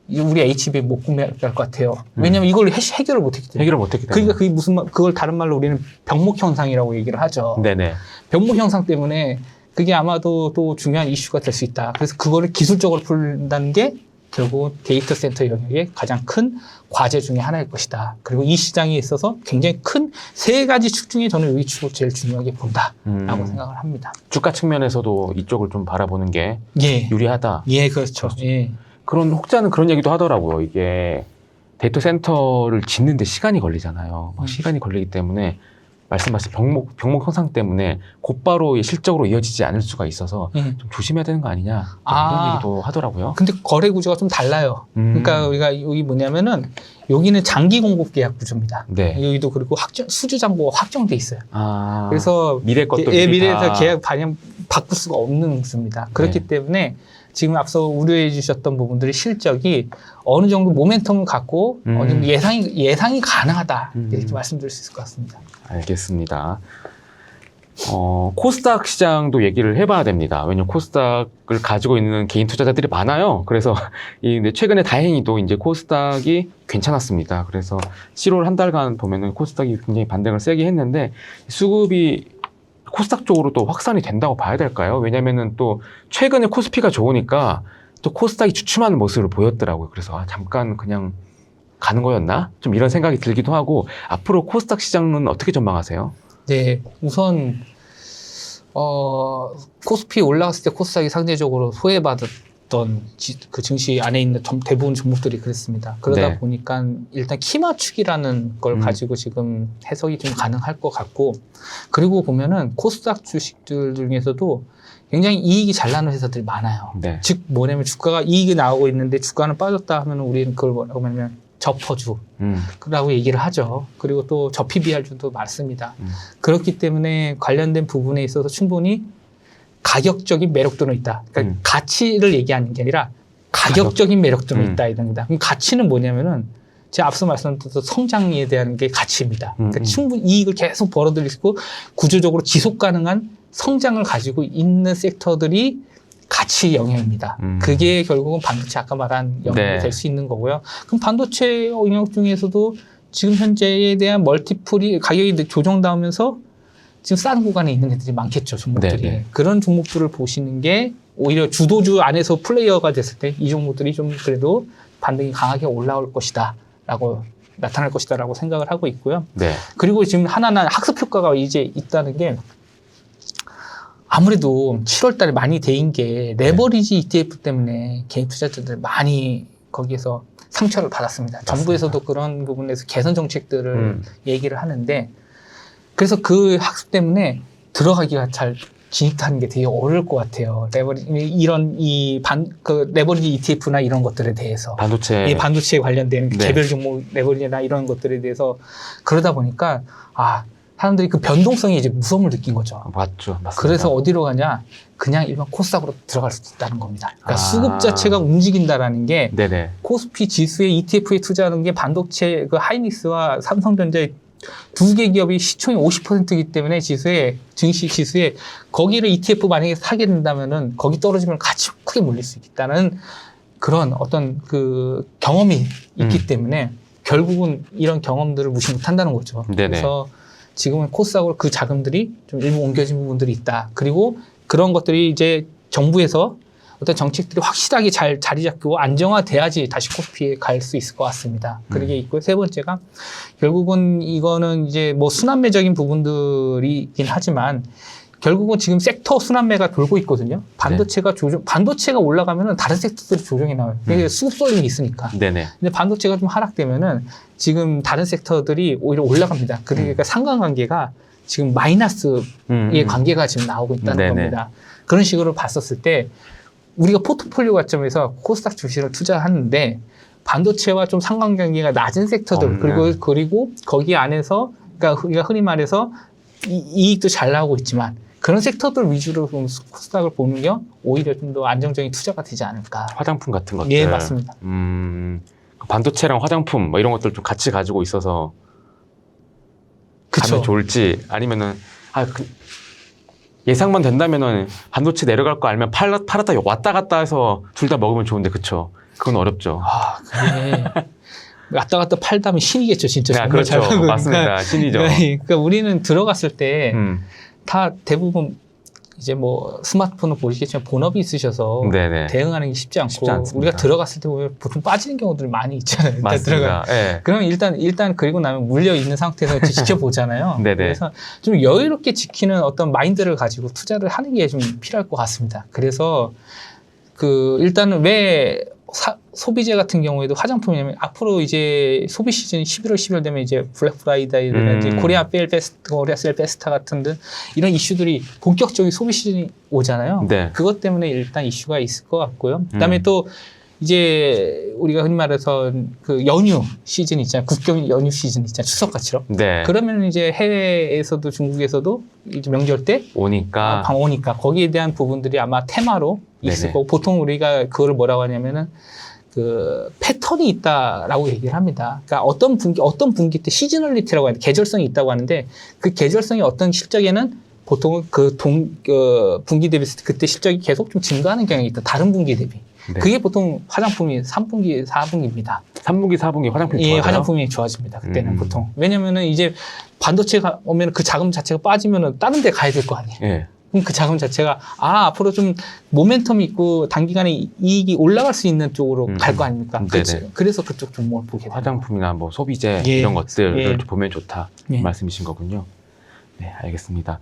우리 HBM 못 구매할 것 같아요. 왜냐하면 이걸 해결을 못했기 때문에. 해결을 못했기 때문에. 그러니까 그게 그걸 다른 말로 우리는 병목 현상이라고 얘기를 하죠. 네네. 병목 현상 때문에 그게 아마도 또 중요한 이슈가 될 수 있다. 그래서 그거를 기술적으로 풀는다는 게 결국 데이터 센터 영역의 가장 큰 과제 중에 하나일 것이다. 그리고 이 시장에 있어서 굉장히 큰 세 가지 축 중에 저는 이 축을 제일 중요하게 본다라고 생각을 합니다. 주가 측면에서도 이쪽을 좀 바라보는 게 예, 유리하다. 예, 그렇죠. 예. 그런 혹자는 그런 얘기도 하더라고요. 이게 데이터 센터를 짓는데 시간이 걸리잖아요. 막 시간이 걸리기 때문에 말씀하신 병목 현상 때문에 곧바로 실적으로 이어지지 않을 수가 있어서 좀 조심해야 되는 거 아니냐 이런 얘기도 하더라고요. 근데 거래 구조가 좀 달라요. 그러니까 우리가 여기 뭐냐면은 여기는 장기 공급 계약 구조입니다. 네. 여기도 그리고 수주 잔고가 확정돼 있어요. 아, 그래서 미래 것도 미래에서 계약 바꿀 수가 없는 구조입니다. 그렇기 네. 때문에 지금 앞서 우려해 주셨던 부분들의 실적이 어느 정도 모멘텀을 갖고 어느 정도 예상이 가능하다 이렇게 말씀드릴 수 있을 것 같습니다. 알겠습니다. 코스닥 시장도 얘기를 해봐야 됩니다. 왜냐면 코스닥을 가지고 있는 개인 투자자들이 많아요. 그래서 근데 최근에 다행히도 이제 코스닥이 괜찮았습니다. 그래서 7월 한 달간 보면은 코스닥이 굉장히 반등을 세게 했는데 수급이 코스닥 쪽으로 또 확산이 된다고 봐야 될까요? 왜냐면은 또 최근에 코스피가 좋으니까 또 코스닥이 주춤하는 모습을 보였더라고요. 그래서 잠깐 그냥 가는 거였나? 좀 이런 생각이 들기도 하고 앞으로 코스닥 시장은 어떻게 전망하세요? 네, 우선 코스피 올라갔을 때 코스닥이 상대적으로 소외받았던 그 증시 안에 있는 대부분 종목들이 그랬습니다. 그러다 네. 보니까 일단 키 맞추기라는 걸 가지고 지금 해석이 좀 가능할 것 같고 그리고 보면은 코스닥 주식들 중에서도 굉장히 이익이 잘 나는 회사들이 많아요. 네. 즉 뭐냐면 주가가 이익이 나오고 있는데 주가는 빠졌다 하면 우리는 그걸 뭐라고 하냐면 저퍼주라고 얘기를 하죠. 그리고 또 저PBR주도 많습니다. 그렇기 때문에 관련된 부분에 있어서 충분히 가격적인 매력도는 있다. 그러니까 가치를 얘기하는 게 아니라 가격적인 매력도는 있다 이겁니다. 그럼 가치는 뭐냐면은 제가 앞서 말씀드렸던 성장에 대한 게 가치입니다. 그러니까 충분히 이익을 계속 벌어들일 수 있고 구조적으로 지속 가능한 성장을 가지고 있는 섹터들이 가치 영역입니다. 그게 결국은 반도체 아까 말한 영역이 될 수 있는 거고요. 그럼 반도체 영역 중에서도 지금 현재에 대한 멀티플이 가격이 조정당하면서 지금 싼 구간에 있는 애들이 많겠죠, 종목들이. 네네. 그런 종목들을 보시는 게 오히려 주도주 안에서 플레이어가 됐을 때 이 종목들이 좀 그래도 반등이 강하게 올라올 것이다 라고 나타날 것이다 라고 생각을 하고 있고요. 네. 그리고 지금 하나는 학습 효과가 이제 있다는 게 아무래도 7월 달에 많이 대인 게 레버리지 ETF 때문에 개인 투자자들 많이 거기에서 상처를 받았습니다. 맞습니다. 정부에서도 그런 부분에서 개선 정책들을 얘기를 하는데 그래서 그 학습 때문에 들어가기가 잘 진입하는 게 되게 어려울 것 같아요. 레버리지 ETF나 이런 것들에 대해서. 반도체. 반도체에 관련된 네. 개별 종목 레버리지나 이런 것들에 대해서 그러다 보니까 사람들이 그 변동성이 이제 무서움을 느낀 거죠. 맞죠. 맞습니다. 그래서 어디로 가냐? 그냥 일반 코스닥으로 들어갈 수 있다는 겁니다. 그러니까 수급 자체가 움직인다라는 게 네네. 코스피 지수의 ETF에 투자하는 게 반도체 그 하이닉스와 삼성전자의 두 개 기업이 시총이 50%이기 때문에 증시 지수에 거기를 ETF 만약에 사게 된다면은 거기 떨어지면 같이 크게 몰릴 수 있다는 그런 어떤 그 경험이 있기 때문에 결국은 이런 경험들을 무시 못한다는 거죠. 네네. 그래서 지금은 코스닥으로 그 자금들이 좀 일부 옮겨진 부분들이 있다. 그리고 그런 것들이 이제 정부에서 어떤 정책들이 확실하게 잘 자리 잡고 안정화돼야지 다시 코스피에 갈 수 있을 것 같습니다. 그게 있고 세 번째가 결국은 이거는 이제 뭐 순환매적인 부분들이긴 하지만 결국은 지금 섹터 순환매가 돌고 있거든요. 반도체가 올라가면은 다른 섹터들이 조정이 나와요. 이게 수급 쏠림이 있으니까. 네네. 근데 반도체가 좀 하락되면은 지금 다른 섹터들이 오히려 올라갑니다. 그러니까 상관관계가 지금 마이너스의 관계가 지금 나오고 있다는 네네. 겁니다. 그런 식으로 봤었을 때 우리가 포트폴리오 관점에서 코스닥 주식을 투자하는데 반도체와 좀 상관관계가 낮은 섹터들 그리고 거기 안에서 그러니까 우리가 흔히 말해서 이익도 잘 나오고 있지만 그런 섹터들 위주로 코스닥을 보는 게 오히려 좀 더 안정적인 투자가 되지 않을까. 화장품 같은 것들. 예, 맞습니다. 반도체랑 화장품 뭐 이런 것들 좀 같이 가지고 있어서 그쵸. 가면 좋을지 아니면은 예상만 된다면은 반도체 내려갈 거 알면 팔았다 왔다 갔다 해서 둘 다 먹으면 좋은데 그쵸? 그건 어렵죠. 그게 왔다 갔다 팔다면 신이겠죠, 진짜. 정말 그렇죠. 잘 나가고. 맞습니다. 신이죠. 그러니까 우리는 들어갔을 때 다 음. 대부분 이제 뭐 스마트폰을 보시겠지만 본업이 있으셔서 네네. 대응하는 게 쉽지 않고 않습니다. 우리가 들어갔을 때 보면 보통 빠지는 경우들이 많이 있잖아요. 일단 맞습니다. 예. 그러면 일단 그리고 나면 물려 있는 상태에서 지켜보잖아요. 네네. 그래서 좀 여유롭게 지키는 어떤 마인드를 가지고 투자를 하는 게 좀 필요할 것 같습니다. 그래서 일단은 왜 소비재 같은 경우에도 화장품이냐면 앞으로 이제 소비 시즌 11월 12월 되면 이제 블랙 프라이데이라든지 코리아 셀 페스타 같은 등 이런 이슈들이 본격적인 소비 시즌이 오잖아요. 네. 그것 때문에 일단 이슈가 있을 것 같고요. 그다음에 또 이제 우리가 흔히 말해서 그 연휴 시즌 있잖아요. 국경 연휴 시즌 있잖아요. 추석같이요. 네. 그러면 이제 해외에서도 중국에서도 이제 명절 때 오니까. 오니까 거기에 대한 부분들이 아마 테마로 있을 네네. 거고 보통 우리가 그거를 뭐라고 하냐면은 그 패턴이 있다라고 얘기를 합니다. 그러니까 어떤 분기 때 시즈널리티라고 하는데 계절성이 있다고 하는데 그 계절성이 어떤 실적에는 보통은 분기 대비했을 때 그때 실적이 계속 좀 증가하는 경향이 있다. 다른 분기 대비. 네. 그게 보통 화장품이 3분기, 4분기입니다. 3분기, 4분기 화장품이 좋아져요? 예, 화장품이 좋아집니다. 그때는 보통. 왜냐면은 이제 반도체가 오면 그 자금 자체가 빠지면은 다른 데 가야 될 거 아니에요. 예. 그럼 그 자금 자체가 앞으로 좀 모멘텀이 있고 단기간에 이익이 올라갈 수 있는 쪽으로 갈 거 아닙니까? 네네. 그래서 그쪽 종목을 보게 됩니다. 화장품이나 뭐 소비재 예. 이런 것들을 예. 보면 좋다 예. 말씀이신 거군요. 네, 알겠습니다.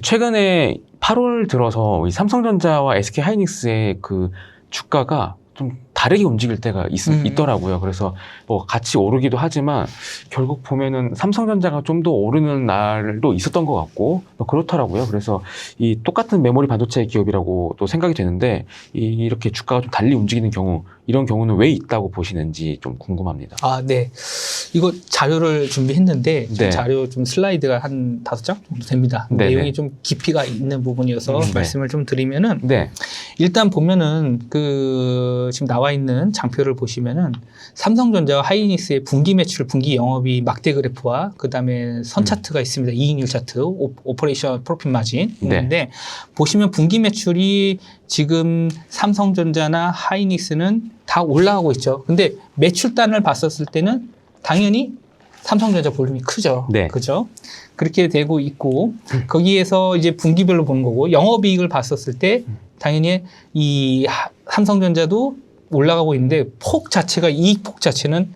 최근에 8월 들어서 이 삼성전자와 SK 하이닉스의 그 주가가 좀 다르게 움직일 때가 있더라고요. 그래서 뭐 같이 오르기도 하지만 결국 보면은 삼성전자가 좀 더 오르는 날도 있었던 것 같고 뭐 그렇더라고요. 그래서 이 똑같은 메모리 반도체 기업이라고 또 생각이 되는데 이렇게 주가가 좀 달리 움직이는 경우 이런 경우는 왜 있다고 보시는지 좀 궁금합니다. 네. 이거 자료를 준비했는데 지금 네. 자료 좀 슬라이드가 한 5장 정도 됩니다. 네네. 내용이 좀 깊이가 있는 부분이어서 네. 말씀을 좀 드리면은 네. 일단 보면은 그 지금 나와 있는 장표를 보시면은 삼성전자와 하이닉스의 분기 매출, 분기 영업이 막대 그래프와 그다음에 선 차트가 있습니다. 이익률 차트, 오퍼레이션 프로핏 마진 있는데 보시면 분기 매출이 지금 삼성전자나 하이닉스는 다 올라가고 있죠. 근데 매출단을 봤었을 때는 당연히 삼성전자 볼륨이 크죠. 네. 그죠? 그렇게 되고 있고 거기에서 이제 분기별로 보는 거고 영업이익을 봤었을 때 당연히 이 삼성전자도 올라가고 있는데 폭 자체가 이익 폭 자체는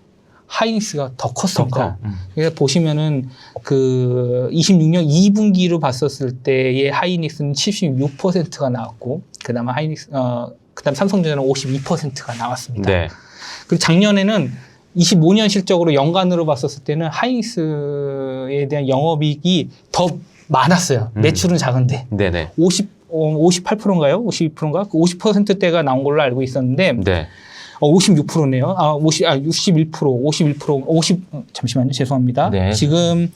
하이닉스가 더 컸습니다. 그래서 보시면은 그 26년 2분기로 봤었을 때의 하이닉스는 76%가 나왔고 그다음에 그다음 삼성전자는 52%가 나왔습니다. 네. 그리고 작년에는 25년 실적으로 연간으로 봤었을 때는 하이닉스에 대한 영업이익이 더 많았어요. 매출은 작은데. 네네. 58%인가요? 52%인가? 그 50%대가 나온 걸로 알고 있었는데, 네. 56%네요. 51%, 잠시만요. 죄송합니다. 네. 지금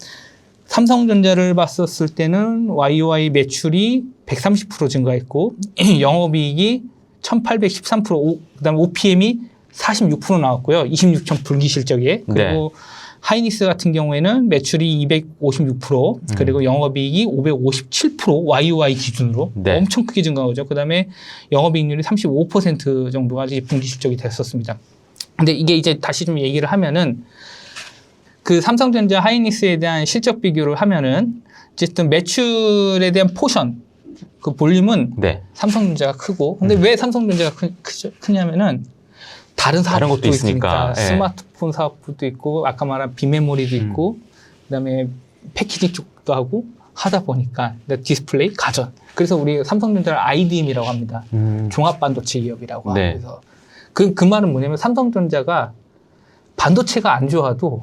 삼성전자를 봤었을 때는 YOY 매출이 130% 증가했고, 영업이익이 1813%, 그 다음에 OPM이 46% 나왔고요. 26천 분기 실적에. 그리고 하이닉스 같은 경우에는 매출이 256%, 그리고 영업이익이 557% YOY 기준으로 네. 엄청 크게 증가한 거죠. 그 다음에 영업이익률이 35% 정도가 이제 분기 실적이 됐었습니다. 근데 이게 이제 다시 좀 얘기를 하면은 그 삼성전자 하이닉스에 대한 실적 비교를 하면은 어쨌든 매출에 대한 포션, 그 볼륨은 네. 삼성전자가 크고, 근데 왜 삼성전자가 크냐면은 다른 사업도 것도 있으니까. 예. 스마트폰 사업도 있고 아까 말한 비메모리도 있고 그다음에 패키징 쪽도 하고 하다 보니까 디스플레이, 가전. 그래서 우리 삼성전자를 IDM이라고 합니다. 종합반도체 기업이라고 네. 하면서 그 말은 뭐냐면 삼성전자가 반도체가 안 좋아도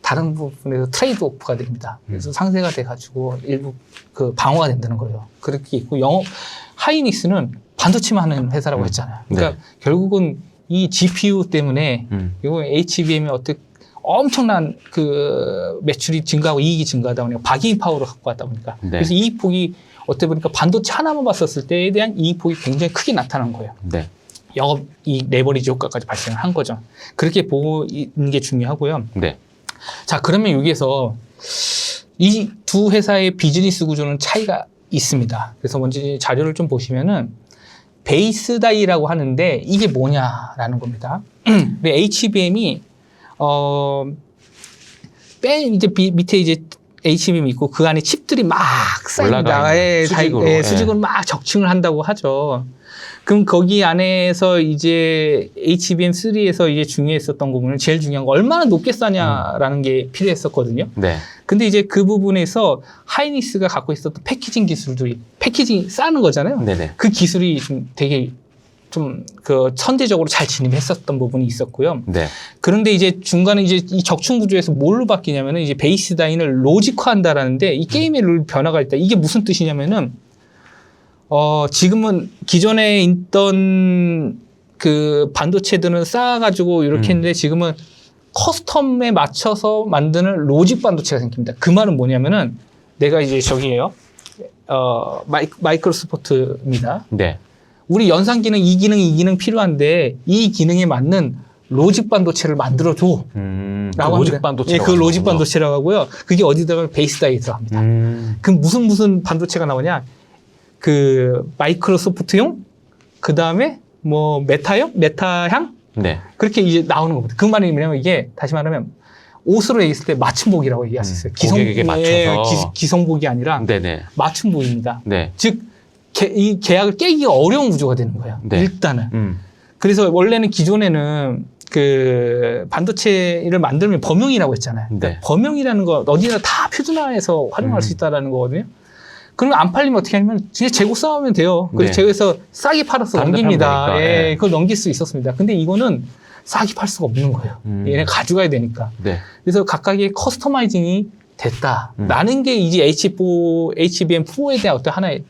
다른 부분에서 트레이드 오프가 됩니다. 그래서 상세가 돼가지고 일부 그 방어가 된다는 거예요. 그렇게 있고 하이닉스는 반도체만 하는 회사라고 했잖아요. 그러니까 결국은 이 GPU 때문에 이거 HBM이 엄청난 그 매출이 증가하고 이익이 증가하다 보니까 바깅 파워를 갖고 왔다 보니까 그래서 이익 폭이 어떻게 보니까 반도체 하나만 봤었을 때에 대한 이익 폭이 굉장히 크게 나타난 거예요. 네. 영업 이익 레버리지 효과까지 발생을 한 거죠. 그렇게 보는 게 중요하고요. 네. 자, 그러면 여기에서 이 두 회사의 비즈니스 구조는 차이가 있습니다. 그래서 먼저 자료를 좀 보시면은 베이스 다이라고 하는데 이게 뭐냐라는 겁니다. 근데 HBM이 이제 밑에 이제 HBM 있고 그 안에 칩들이 막 쌓입니다. 수직으로 막 적층을 한다고 하죠. 그럼 거기 안에서 이제 HBM3에서 이제 중요했었던 부분은 제일 중요한 거 얼마나 높게 쌓냐라는 게 필요했었거든요. 네. 근데 이제 그 부분에서 하이닉스가 갖고 있었던 패키징 기술들이 패키징 쌓는 거잖아요. 네네. 그 기술이 좀 되게 좀 그 선제적으로 잘 진입했었던 부분이 있었고요. 네. 그런데 이제 중간에 이제 이 적층 구조에서 뭘로 바뀌냐면은 이제 베이스 다인을 로직화한다라는데 이 게임의 룰 변화가 있다. 이게 무슨 뜻이냐면은 지금은 기존에 있던 그 반도체들은 쌓아가지고 이렇게 했는데 지금은 커스텀에 맞춰서 만드는 로직 반도체가 생깁니다. 그 말은 뭐냐면은 내가 이제 저기예요. 마이크로소프트입니다. 네. 우리 연산 기능, 이 기능 필요한데 이 기능에 맞는 로직 반도체를 만들어줘. 라고 로직 합니다. 반도체. 예, 그 로직 반도체라고 하고요. 그게 어디다가 베이스 다이에 들어갑니다. 그럼 무슨 반도체가 나오냐? 그 마이크로소프트용, 그 다음에 뭐 메타향? 네. 그렇게 이제 나오는 겁니다. 그 말이 뭐냐면 이게 다시 말하면 옷으로 얘기했을 때 맞춤복이라고 얘기할 수 있어요. 고객에게 맞춰서. 기성복이 아니라 네네. 맞춤복입니다. 네. 즉, 이 계약을 깨기가 어려운 구조가 되는 거예요. 네. 일단은. 그래서 원래는 기존에는 그 반도체를 만들면 범용이라고 했잖아요. 그러니까 네. 범용이라는 거 어디나 다 표준화해서 활용할 수 있다는 거거든요. 그러면 안 팔리면 어떻게 하냐면 그냥 재고 쌓으면 돼요. 그래서 네. 재고에서 싸게 팔아서 넘깁니다. 되니까, 예, 예. 그걸 넘길 수 있었습니다. 근데 이거는 싸게 팔 수가 없는 거예요. 얘네 가져가야 되니까. 네. 그래서 각각의 커스터마이징이 됐다라는 게 이제 HBM4에 대한 어떤 하나의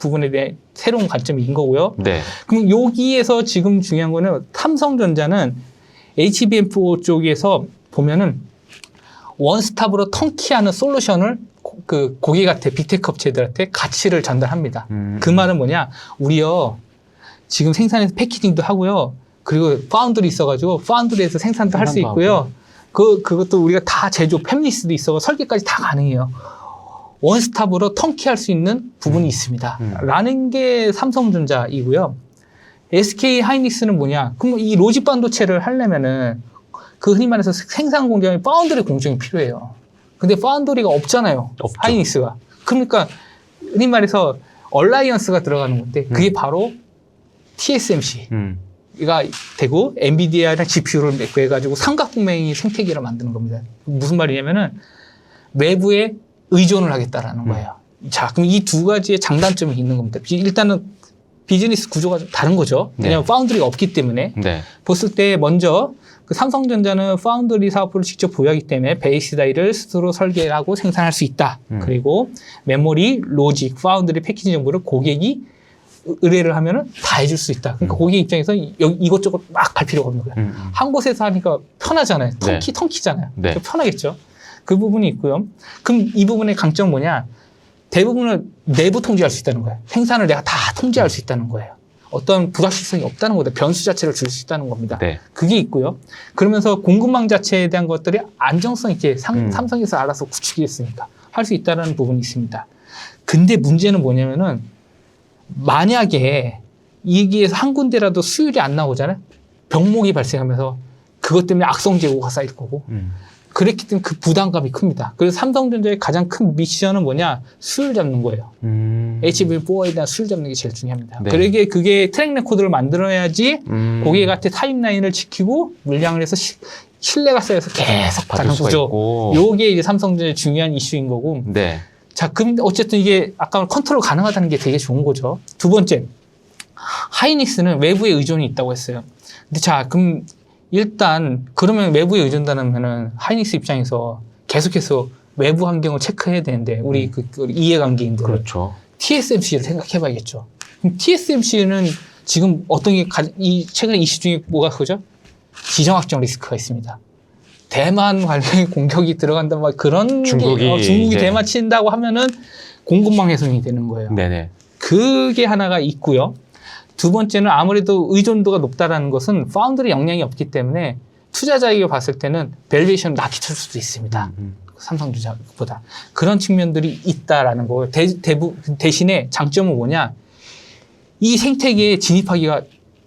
부분에 대한 새로운 관점인 거고요. 네. 그럼 여기에서 지금 중요한 거는 삼성전자는 HBM4 쪽에서 보면은 원스톱으로 턴키하는 솔루션을 그 고객한테 빅테크 업체들한테 가치를 전달합니다. 그 말은 뭐냐? 우리요 지금 생산해서 패키징도 하고요. 그리고 파운드리 있어가지고 파운드리에서 생산도 할 수 있고요. 그것도 우리가 다 제조 팹리스도 있어 설계까지 다 가능해요. 원스톱으로 턴키할 수 있는 부분이 있습니다. 라는 게 삼성전자이고요. SK 하이닉스는 뭐냐? 그럼 이 로직 반도체를 하려면은 그 흔히 말해서 생산 공정이 파운드리 공정이 필요해요. 근데 파운드리가 없잖아요. 없죠. 하이닉스가. 그러니까 흔히 말해서 얼라이언스가 들어가는 건데 그게 바로 TSMC가 되고 엔비디아랑 GPU를 맺고 삼각동맹이 생태계를 만드는 겁니다. 무슨 말이냐면은 외부에 의존을 하겠다라는 거예요. 자, 그럼 이 두 가지의 장단점이 있는 겁니다. 일단은 비즈니스 구조가 좀 다른 거죠. 왜냐하면 네. 파운드리가 없기 때문에. 네. 봤을 때 먼저 그 삼성전자는 파운드리 사업부를 직접 보유하기 때문에 베이스 다이를 스스로 설계하고 생산할 수 있다. 그리고 메모리, 로직, 파운드리 패키징 정보를 고객이 의뢰를 하면은 다 해줄 수 있다. 그러니까 고객 입장에서 이것저것 막 갈 필요가 없는 거예요. 한 곳에서 하니까 편하잖아요. 턴키잖아요. 네. 그러니까 편하겠죠. 그 부분이 있고요. 그럼 이 부분의 강점은 뭐냐? 대부분을 내부 통제할 수 있다는 거예요. 생산을 내가 다 통제할 수 있다는 거예요. 어떤 불확실성이 없다는 거다. 변수 자체를 줄 수 있다는 겁니다. 네. 그게 있고요. 그러면서 공급망 자체에 대한 것들이 안정성 있게 삼성에서 알아서 구축이 했으니까 할 수 있다는 부분이 있습니다. 근데 문제는 뭐냐면은 만약에 이기에서 한 군데라도 수율이 안 나오잖아요. 병목이 발생하면서 그것 때문에 악성 재고가 쌓일 거고 그랬기 때문에 그 부담감이 큽니다. 그래서 삼성전자의 가장 큰 미션은 뭐냐? 수율 잡는 거예요. HBM4에 대한 수율 잡는 게 제일 중요합니다. 네. 그게 트랙 레코드를 만들어야지 고객한테 타임라인을 지키고 물량을 해서 신뢰가 쌓여서 계속 받을 가는 수가 구조. 있고. 요게 이제 삼성전자의 중요한 이슈인 거고. 네. 자, 그럼 어쨌든 이게 아까 컨트롤 가능하다는 게 되게 좋은 거죠. 두 번째, 하이닉스는 외부에 의존이 있다고 했어요. 근데 자, 그럼 일단 그러면 외부에 의존한다면은 하이닉스 입장에서 계속해서 외부 환경을 체크해야 되는데 우리 그 이해관계인들 그렇죠. TSMC를 생각해봐야겠죠. 그럼 TSMC는 지금 어떤 게 최근에 이슈 중에 뭐가 그거죠? 지정학적 리스크가 있습니다. 대만 관련 공격이 들어간다 막 그런 중국이 중국이 대만 친다고 하면은 공급망 훼손이 되는 거예요. 네네. 그게 하나가 있고요. 두 번째는 아무래도 의존도가 높다라는 것은 파운드리 역량이 없기 때문에 투자자에게 봤을 때는 밸류에이션을 낮게 칠 수도 있습니다. 삼성전자보다. 그런 측면들이 있다라는 거예요. 대신에 장점은 뭐냐? 이 생태계에 진입하기가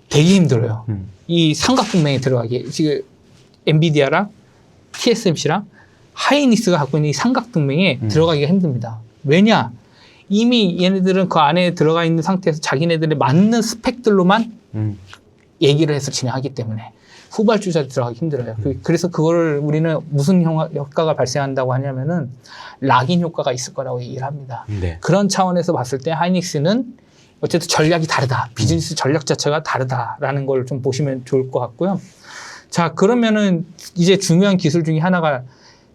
되게 힘들어요. 이 삼각동맹에 들어가기. 지금 엔비디아랑 TSMC랑 하이닉스가 갖고 있는 이 삼각동맹에 들어가기가 힘듭니다. 왜냐? 이미 얘네들은 그 안에 들어가 있는 상태에서 자기네들의 맞는 스펙들로만 얘기를 해서 진행하기 때문에 후발주자들이 들어가기 힘들어요. 그래서 그거를 우리는 무슨 효과가 발생한다고 하냐면은 락인 효과가 있을 거라고 얘기를 합니다. 네. 그런 차원에서 봤을 때 하이닉스는 어쨌든 전략이 다르다. 비즈니스 전략 자체가 다르다라는 걸 좀 보시면 좋을 것 같고요. 자, 그러면은 이제 중요한 기술 중에 하나가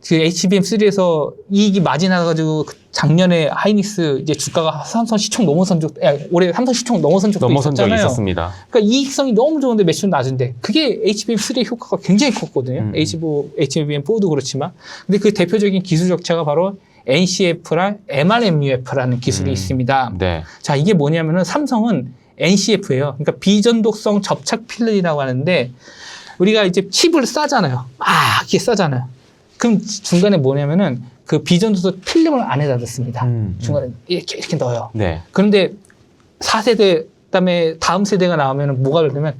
그 HBM3에서 이익이 많이 나가지고 작년에 하이닉스 이제 주가가 삼성 시총 넘어선 적, 올해 삼성 시총 넘어선 적도 넘어선 적이 있었잖아요. 있었습니다. 그러니까 이익성이 너무 좋은데 매출은 낮은데 그게 HBM3의 효과가 굉장히 컸거든요. HBM4도 그렇지만. 근데 그 대표적인 기술 적차가 바로 NCF랑 MRMUF라는 기술이 있습니다. 네. 자, 이게 뭐냐면은 삼성은 NCF예요. 그러니까 비전독성 접착 필름이라고 하는데 우리가 이제 칩을 싸잖아요. 이렇게 싸잖아요. 그럼 중간에 뭐냐면은 그 비전도서 필름을 안에다 넣습니다. 중간에 이렇게 넣어요. 네. 그런데 4세대, 그다음에 다음 세대가 나오면은 뭐가 되냐면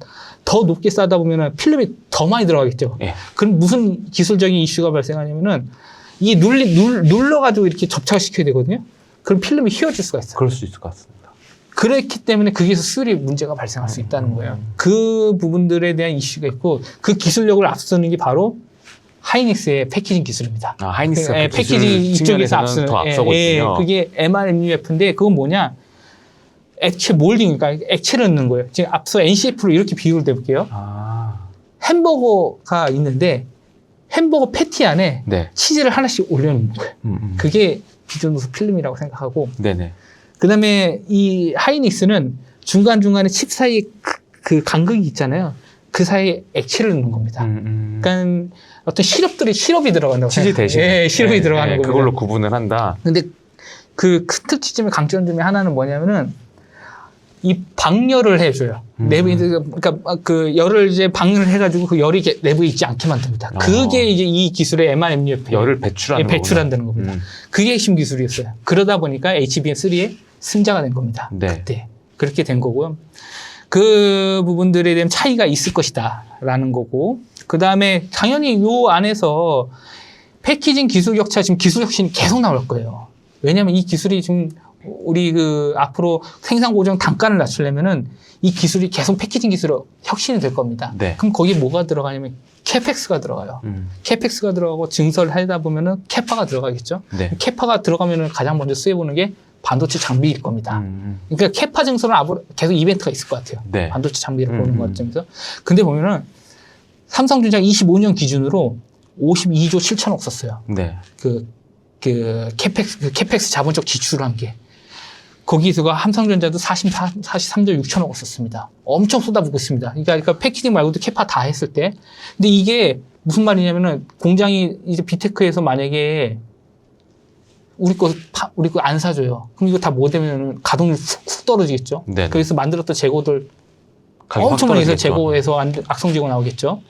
더 높게 싸다 보면은 필름이 더 많이 들어가겠죠. 예. 그럼 무슨 기술적인 이슈가 발생하냐면은 이게 눌러가지고 이렇게 접착시켜야 되거든요. 그럼 필름이 휘어질 수가 있어요. 그럴 수 있을 것 같습니다. 그렇기 때문에 거기서 수율이 문제가 발생할 수 있다는 거예요. 그 부분들에 대한 이슈가 있고 그 기술력을 앞서는 게 바로 하이닉스의 패키징 기술입니다. 하이닉스가 그 패키징 이쪽에서 앞서는 더 앞서고 있군요. 그게 MRMUF인데 그건 뭐냐? 액체 몰딩, 그러니까 액체를 넣는 거예요. 지금 앞서 NCF로 이렇게 비유를 해볼게요. 햄버거가 있는데 햄버거 패티 안에 네. 치즈를 하나씩 올려놓는 거예요. 그게 비전도서 필름이라고 생각하고 네네. 그다음에 이 하이닉스는 중간중간에 칩 사이에 그 간극이 있잖아요. 그 사이에 액체를 넣는 겁니다. 그러니까 어떤 시럽이 들어간다고 치즈 대신. 예, 시럽이 들어가는 겁니다. 그걸로 구분을 한다. 근데 그 특징의 강점 중에 하나는 뭐냐면은 이 방열을 해줘요. 내부에 그러니까 그 열을 이제 방열을 해가지고 그 열이 내부에 있지 않게 만듭니다. 그게 이제 이 기술의 mRNA 열을 배출하는 배출한다는 겁니다. 그게 핵심 기술이었어요. 그러다 보니까 HBM3의 승자가 된 겁니다. 네. 그때 그렇게 된 거고요. 그 부분들에 대한 차이가 있을 것이다라는 거고, 그 다음에 당연히 요 안에서 패키징 기술 격차, 지금 기술 혁신이 계속 나올 거예요. 왜냐하면 이 기술이 지금 우리 그 앞으로 생산 고정 단가를 낮추려면은 이 기술이 계속 패키징 기술로 혁신이 될 겁니다. 네. 그럼 거기에 뭐가 들어가냐면 캐펙스가 들어가요. 캐펙스가 들어가고 증설을 하다 보면은 캐파가 들어가겠죠. 네. 캐파가 들어가면은 가장 먼저 쓰여보는 게 반도체 장비일 겁니다. 그러니까 캐파 증설은 앞으로 계속 이벤트가 있을 것 같아요. 네. 반도체 장비를 보는 관점에서. 근데 보면은 삼성전자 25년 기준으로 52조 7천억 썼어요. 네. 그 캐펙스 자본적 지출을 한 게. 거기서가 삼성전자도 43조 6천억을 썼습니다. 엄청 쏟아붓고 있습니다. 그러니까 패키징 말고도 캐파 다 했을 때. 근데 이게 무슨 말이냐면은 공장이 이제 비테크에서 만약에 우리 거 안 사줘요. 그럼 이거 다 뭐 되면은 가동률 훅 떨어지겠죠. 네네. 그래서 만들었던 재고들 가격이 확 엄청 많이 해서 떨어지겠죠. 재고에서 악성 재고 나오겠죠.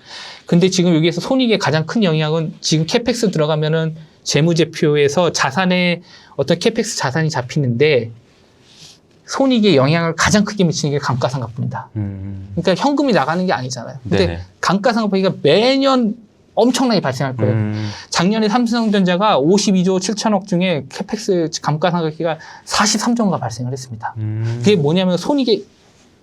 근데 지금 여기에서 손익의 가장 큰 영향은 지금 캐펙스 들어가면은 재무제표에서 자산의 어떤 캐펙스 자산이 잡히는데 손익에 영향을 가장 크게 미치는 게 감가상각분이다. 그러니까 현금이 나가는 게 아니잖아요. 근데 네네. 감가상각분이 매년 엄청나게 발생할 거예요. 작년에 삼성전자가 52조 7천억 중에 캐펙스 감가상각비가 43조가 발생을 했습니다. 그게 뭐냐면 손익에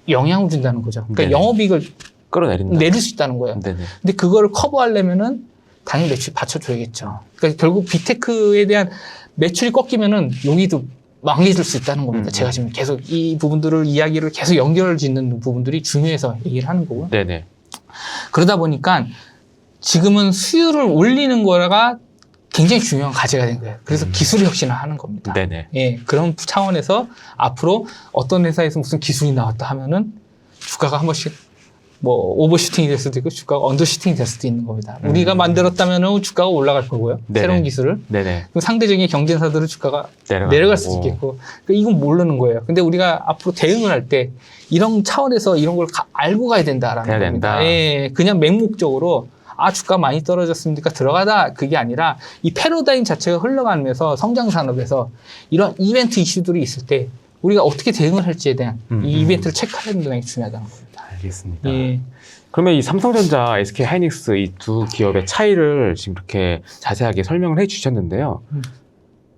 영향을 준다는 거죠. 그러니까 네네. 영업이익을 끌어내린다. 내릴 수 있다는 거예요. 네네. 근데 그거를 커버하려면은 당연히 매출 받쳐줘야겠죠. 그러니까 결국 비테크에 대한 매출이 꺾이면은 여기도 망해질 수 있다는 겁니다. 제가 지금 계속 이 부분들을 이야기를 계속 연결 짓는 부분들이 중요해서 얘기를 하는 거고요. 네네. 그러다 보니까 지금은 수율을 올리는 거가 굉장히 중요한 과제가 된 거예요. 그래서 기술 혁신을 하는 겁니다. 네네. 예, 그런 차원에서 앞으로 어떤 회사에서 무슨 기술이 나왔다 하면은 주가가 한 번씩 뭐 오버슈팅이 될 수도 있고 주가가 언더슈팅이 될 수도 있는 겁니다. 우리가 만들었다면 주가가 올라갈 거고요. 네네. 새로운 기술을. 네네. 그럼 상대적인 경쟁사들은 주가가 내려갈 수도 있겠고. 그러니까 이건 모르는 거예요. 근데 우리가 앞으로 대응을 할 때 이런 차원에서 이런 걸 알고 가야 된다라는 해야 겁니다. 된다. 예, 그냥 맹목적으로 주가 많이 떨어졌으니까 들어가다 그게 아니라 이 패러다임 자체가 흘러가면서 성장 산업에서 이런 이벤트 이슈들이 있을 때 우리가 어떻게 대응을 할지에 대한 이 이벤트를 체크하는 게 중요하다는 겁니다. 알겠습니다. 예. 그러면 이 삼성전자, SK하이닉스 이 두 기업의 차이를 지금 이렇게 자세하게 설명을 해 주셨는데요.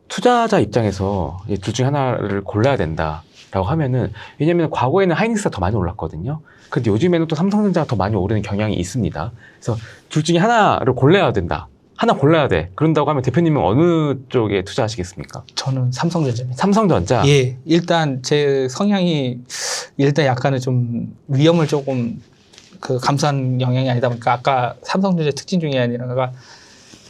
투자자 입장에서 이 둘 중에 하나를 골라야 된다라고 하면은, 왜냐면 과거에는 하이닉스가 더 많이 올랐거든요. 근데 요즘에는 또 삼성전자가 더 많이 오르는 경향이 있습니다. 그래서 둘 중에 하나를 골라야 된다. 하나 골라야 돼. 그런다고 하면 대표님은 어느 쪽에 투자하시겠습니까? 저는 삼성전자입니다. 삼성전자? 예. 일단 제 성향이 일단 약간은 좀 위험을 조금 감수한 영향이 아니다 보니까 아까 삼성전자 특징 중에 하나가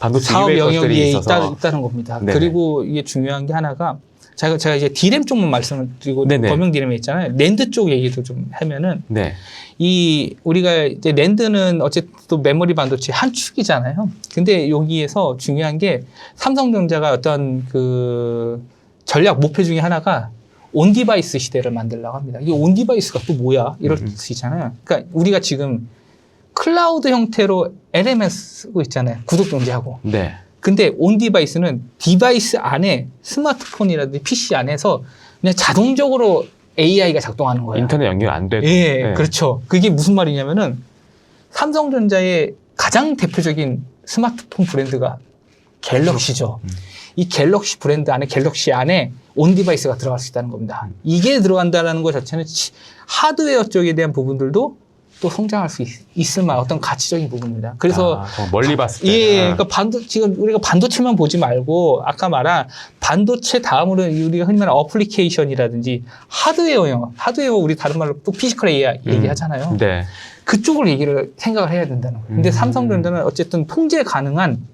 반도체 사업 이외의 것들이 영역이 있어서. 있다는 겁니다. 네네. 그리고 이게 중요한 게 하나가 제가 이제 D램 쪽만 말씀을 드리고 네네. 범용 D램에 있잖아요. 랜드 쪽 얘기도 좀 하면은 네. 우리가 이제 랜드는 어쨌든 또 메모리 반도체 한 축이잖아요. 근데 여기에서 중요한 게 삼성전자가 어떤 그 전략 목표 중에 하나가 온디바이스 시대를 만들려고 합니다. 이게 온디바이스가 또 뭐야? 이럴 수 있잖아요. 그러니까 우리가 지금 클라우드 형태로 LMS 쓰고 있잖아요. 구독 정지하고. 네. 근데 온디바이스는 디바이스 안에 스마트폰이라든지 PC 안에서 그냥 자동적으로 AI가 작동하는 거예요. 인터넷 연결 안 되고. 예, 네. 그렇죠. 그게 무슨 말이냐면은 삼성전자의 가장 대표적인 스마트폰 브랜드가 갤럭시죠. 이 갤럭시 브랜드 안에 갤럭시 안에 온 디바이스가 들어갈 수 있다는 겁니다. 이게 들어간다는 것 자체는 하드웨어 쪽에 대한 부분들도 또 성장할 수 있을 만한 어떤 가치적인 부분입니다. 그래서 더 멀리 봤을 때. 예, 그러니까 지금 우리가 반도체만 보지 말고 아까 말한 반도체 다음으로 우리가 흔히 말하는 어플리케이션이라든지 하드웨어 영역, 하드웨어 우리 다른 말로 또 피지컬 AI 얘기하잖아요. 네. 그쪽을 생각을 해야 된다는 거예요. 근데 삼성전자는 어쨌든 통제 가능한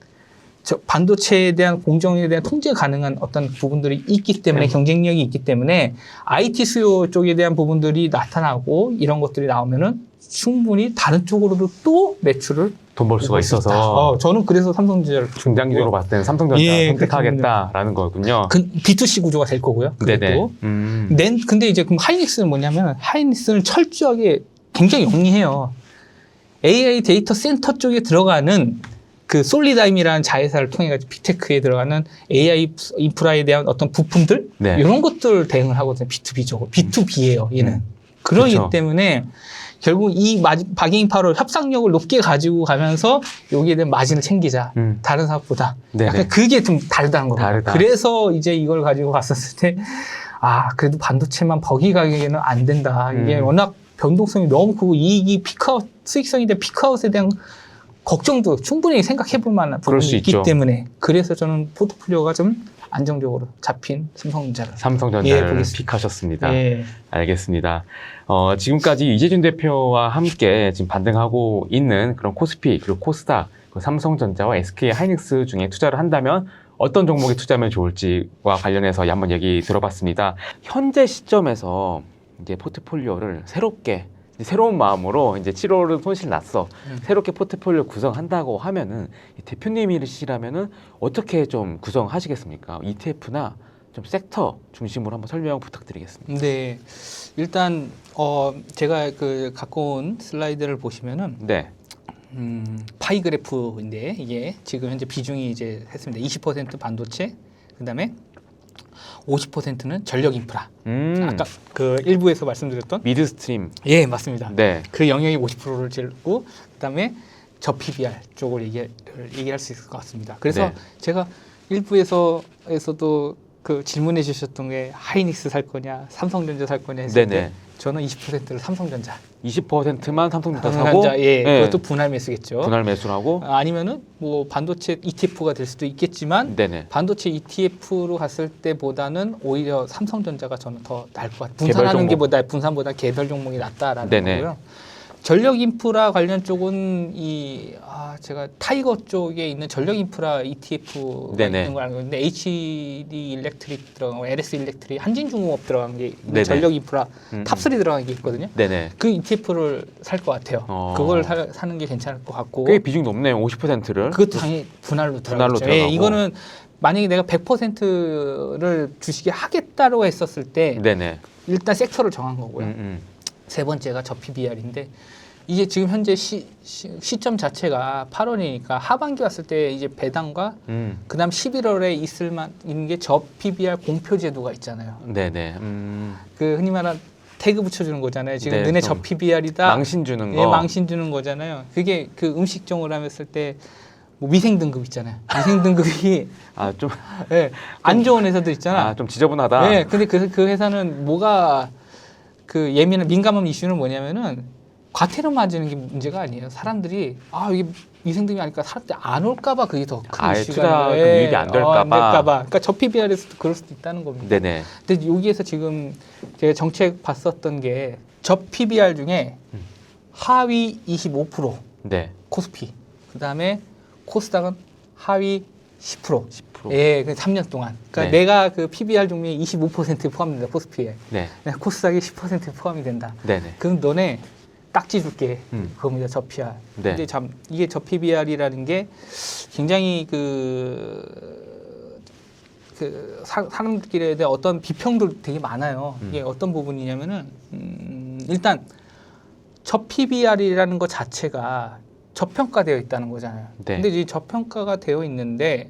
저 반도체에 대한 공정에 대한 통제 가능한 어떤 부분들이 있기 때문에 경쟁력이 있기 때문에 IT 수요 쪽에 대한 부분들이 나타나고 이런 것들이 나오면은 충분히 다른 쪽으로도 또 매출을 돈 벌 수가 있어서 저는 그래서 삼성전자를 중장기적으로 봤을 때는 삼성전자 예, 선택하겠다라는 거군요. B2C 구조가 될 거고요. 네네. 근데 이제 그럼 하이닉스는 뭐냐면 하이닉스는 철저하게 굉장히 영리해요. AI 데이터 센터 쪽에 들어가는 그 솔리다임이라는 자회사를 통해 가지고 빅테크에 들어가는 AI 인프라에 대한 어떤 부품들 네. 이런 것들 대응을 하거든요. B2B적으로. B2B예요. 얘는. 그러기 그렇죠. 때문에 결국 이 바게닝 파워로 협상력을 높게 가지고 가면서 여기에 대한 마진을 챙기자. 다른 사업보다. 네네. 약간 그게 좀 다르다는 겁니다. 다르다. 그래서 이제 이걸 가지고 갔었을 때 그래도 반도체만 버기 가격에는 안 된다. 이게 워낙 변동성이 너무 크고 이익이 피크아웃, 수익성에 대한 피크아웃에 대한 걱정도 충분히 생각해 볼 만한 그럴 부분이 수 있기 있죠. 때문에 그래서 저는 포트폴리오가 좀 안정적으로 잡힌 삼성전자를 삼성전자를 픽하셨습니다. 예. 알겠습니다. 지금까지 이재준 대표와 함께 지금 반등하고 있는 그런 코스피 그리고 코스닥, 삼성전자와 SK 하이닉스 중에 투자를 한다면 어떤 종목에 투자하면 좋을지와 관련해서 한번 얘기 들어봤습니다. 현재 시점에서 이제 포트폴리오를 새롭게 새로운 마음으로 이제 7월은 손실 났어. 새롭게 포트폴리오 구성한다고 하면은 대표님이시라면은 어떻게 좀 구성하시겠습니까? ETF나 좀 섹터 중심으로 한번 설명 부탁드리겠습니다. 네, 일단 제가 그 갖고 온 슬라이드를 보시면은 네. 파이 그래프인데 이게 지금 현재 비중이 이제 했습니다. 20% 반도체, 그다음에 50%는 전력 인프라. 아까 그 일부에서 말씀드렸던 미드스트림. 예, 맞습니다. 네. 그 영역이 50%를 찌르고 그다음에 저 PBR 쪽을 얘기할 수 있을 것 같습니다. 그래서 네. 제가 일부에서도 그 질문해 주셨던 게 하이닉스 살 거냐, 삼성전자 살 거냐 했을 네네. 때 저는 20%를 삼성전자. 20%만 삼성전자 사고 예, 네. 그것도 분할 매수겠죠. 분할 매수하고 아니면은 뭐 반도체 ETF가 될 수도 있겠지만 네네. 반도체 ETF로 갔을 때보다는 오히려 삼성전자가 저는 더 나을 것 같아요. 개별 분산하는 종목. 분산보다 개별 종목이 낫다라는 네네. 거고요. 전력 인프라 관련 쪽은 제가 타이거 쪽에 있는 전력 인프라 ETF가 네네. 있는 걸 알고 있는데 HD 일렉트릭 들어간 거, LS 일렉트릭, 한진중공업 들어간 게 있는 네네. 전력 인프라 탑3 들어간 게 있거든요. 네네. 그 ETF를 살 것 같아요. 그걸 사는 게 괜찮을 것 같고. 꽤 비중이 높네요. 50%를. 그것도 당연히 분할로 들어가죠. 들어가고. 예, 이거는 만약에 내가 100%를 주식에 하겠다고 했었을 때 네네. 일단 섹터를 정한 거고요. 세 번째가 저 PBR인데 이게 지금 현재 시점 자체가 8월이니까 하반기 왔을 때 이제 배당과 그다음 11월에 있는 게 저 PBR 공표 제도가 있잖아요. 네네. 그 흔히 말하는 태그 붙여주는 거잖아요. 지금 네, 너네 좀 저 PBR이다. 망신 주는 거. 예, 망신 주는 거잖아요. 그게 그 음식점으로 했을 때 뭐 위생 등급 있잖아요. 위생 등급이 좀 예, 안 좋은 회사들 있잖아. 좀 지저분하다. 예, 근데 그 회사는 뭐가 그 민감한 이슈는 뭐냐면은 과태료 맞는 게 문제가 아니에요. 사람들이 이게 위생등이 아니까 사람들이 안 올까봐 그게 더 큰 아예 이슈가 투자 아니에요. 유입이 안 될까봐. 그러니까 저 PBR에서도 그럴 수도 있다는 겁니다. 네네. 근데 여기에서 지금 제가 정책 봤었던 게 저 PBR 중에 하위 25% 네. 코스피, 그 다음에 코스닥은 하위 10%. 10%. 예, 그 3년 동안. 그러니까 네. 내가 그 PBR 중에 25%에 포함된다, 코스피에. 네. 코스닥이 10%에 포함이 된다. 네네. 그럼 너네 딱지 줄게. 음. 그겁니다, 저 PR. 네. 근데 이게 저 PBR이라는 게 굉장히 사람들끼리에 대한 어떤 비평도 되게 많아요. 이게 어떤 부분이냐면은, 일단, 저 PBR이라는 것 자체가 저평가되어 있다는 거잖아요. 네. 근데 이 저평가가 되어 있는데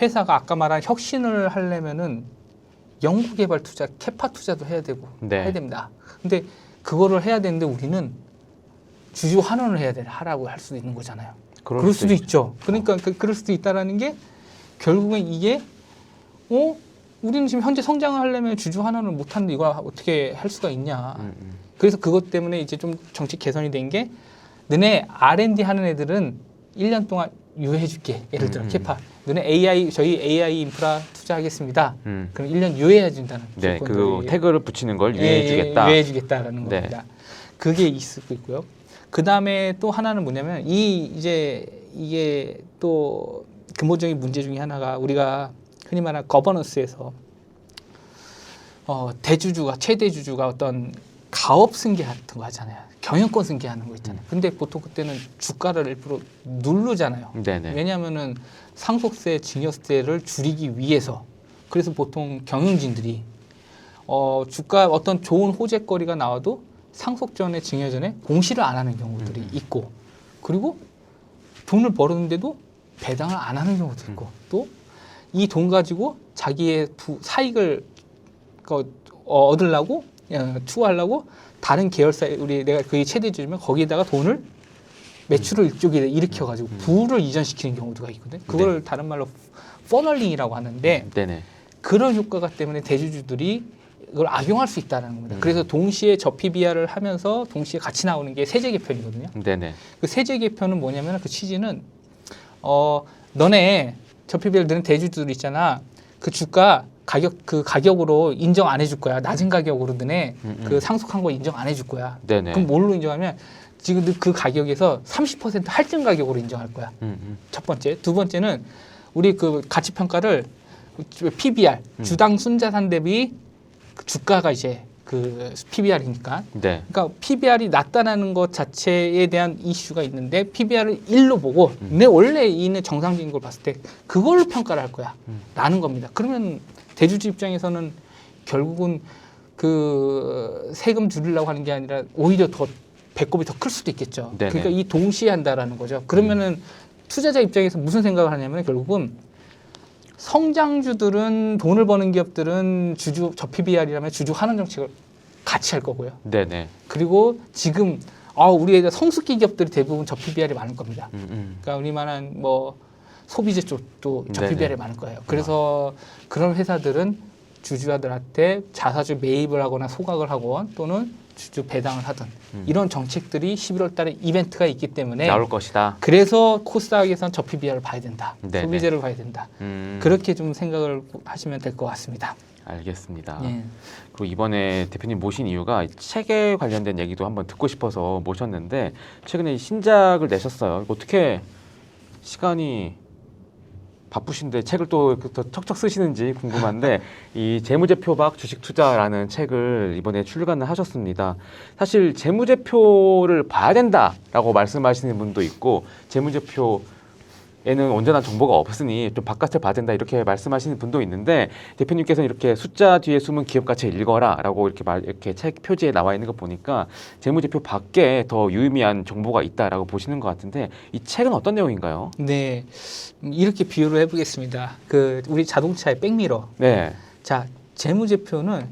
회사가 아까 말한 혁신을 하려면은 연구개발 투자, 캐파 투자도 해야 되고 네. 해야 됩니다. 근데 그거를 해야 되는데 우리는 주주 환원을 하라고 할 수도 있는 거잖아요. 그럴 수도 있죠. 그러니까 그럴 수도 있다라는 게 결국엔 이게 우리는 지금 현재 성장을 하려면 주주 환원을 못 하는데 이걸 어떻게 할 수가 있냐. 그래서 그것 때문에 이제 좀 정책 개선이 된 게 너네 R&D 하는 애들은 1년 동안 유예해 줄게. 예를 들어 캐파. 너네 저희 AI 인프라 투자하겠습니다. 그럼 1년 유예해 준다는. 네, 그 태그를 붙이는 걸 유예해 주겠다. 유예해 주겠다라는 네. 겁니다. 그게 있을 수 있고요. 그 다음에 또 하나는 뭐냐면 이게 또 근본적인 문제 중에 하나가 우리가 흔히 말하는 거버넌스에서 대주주가 최대주주가 어떤 가업 승계 같은 거 하잖아요. 경영권 승계하는 거 있잖아요. 근데 보통 그때는 주가를 일부러 누르잖아요. 네네. 왜냐하면은 상속세, 증여세를 줄이기 위해서. 그래서 보통 경영진들이 주가 어떤 좋은 호재거리가 나와도 상속 전에 증여 전에 공시를 안 하는 경우들이 있고, 그리고 돈을 벌었는데도 배당을 안 하는 경우도 있고, 또 이 돈 가지고 자기의 사익을 얻으려고 추구하려고 다른 계열사에 내가 그게 최대주주면 거기에다가 돈을 매출을 이쪽에 일으켜가지고 부를 이전시키는 경우가 있거든요. 그걸 다른 말로 퍼널링이라고 하는데 네네. 그런 효과가 때문에 대주주들이 이걸 악용할 수 있다는 겁니다. 그래서 동시에 저 PBR을 하면서 동시에 같이 나오는 게 세제 개편이거든요. 네네. 그 세제 개편은 뭐냐면 그 취지는 너네 저 PBR 드는 대주주들 있잖아. 그 주가 그 가격으로 인정 안 해줄 거야. 낮은 가격으로 너네 그 상속한 거 인정 안 해줄 거야. 네네. 그럼 뭘로 인정하면 지금 그 가격에서 30% 할증 가격으로 인정할 거야. 첫 번째. 두 번째는 우리 그 가치 평가를 PBR 주당 순자산 대비 그 주가가 이제 그 PBR이니까. 네. 그러니까 PBR이 낮다라는 것 자체에 대한 이슈가 있는데 PBR을 1로 보고 내 원래 있는 정상적인 걸 봤을 때 그걸로 평가를 할 거야. 라는 겁니다. 그러면 대주주 입장에서는 결국은 그 세금 줄이려고 하는 게 아니라 오히려 더 배꼽이 더 클 수도 있겠죠. 네네. 그러니까 이 동시에 한다라는 거죠. 그러면은 투자자 입장에서 무슨 생각을 하냐면 결국은 성장주들은 돈을 버는 기업들은 저 PBR이라면 주주 환원 정책을 같이 할 거고요. 네네. 그리고 지금 우리 성숙기 기업들이 대부분 저 PBR이 많을 겁니다. 그러니까 우리만한 뭐 소비재 쪽도 저 네네. PBR이 많을 거예요. 그래서 그런 회사들은 주주들한테 자사주 매입을 하거나 소각을 하건 또는 주주 배당을 하든 이런 정책들이 11월 달에 이벤트가 있기 때문에 나올 것이다. 그래서 코스닥에서는 저 PBR을 봐야 된다. 네네. 소비재를 봐야 된다. 그렇게 좀 생각을 하시면 될 것 같습니다. 알겠습니다. 예. 그리고 이번에 대표님 모신 이유가 책에 관련된 얘기도 한번 듣고 싶어서 모셨는데 최근에 신작을 내셨어요. 이거 어떻게 시간이 바쁘신데 책을 또 척척 쓰시는지 궁금한데 이 재무제표박 주식투자라는 책을 이번에 출간을 하셨습니다. 사실 재무제표를 봐야 된다라고 말씀하시는 분도 있고 재무제표에는 온전한 정보가 없으니 좀 바깥을 봐야 된다 이렇게 말씀하시는 분도 있는데 대표님께서는 이렇게 숫자 뒤에 숨은 기업 가치 읽어라라고 이렇게 책 표지에 나와 있는 거 보니까 재무제표 밖에 더 유의미한 정보가 있다라고 보시는 것 같은데 이 책은 어떤 내용인가요? 네, 이렇게 비유를 해보겠습니다. 우리 자동차의 백미러. 네, 자, 재무제표는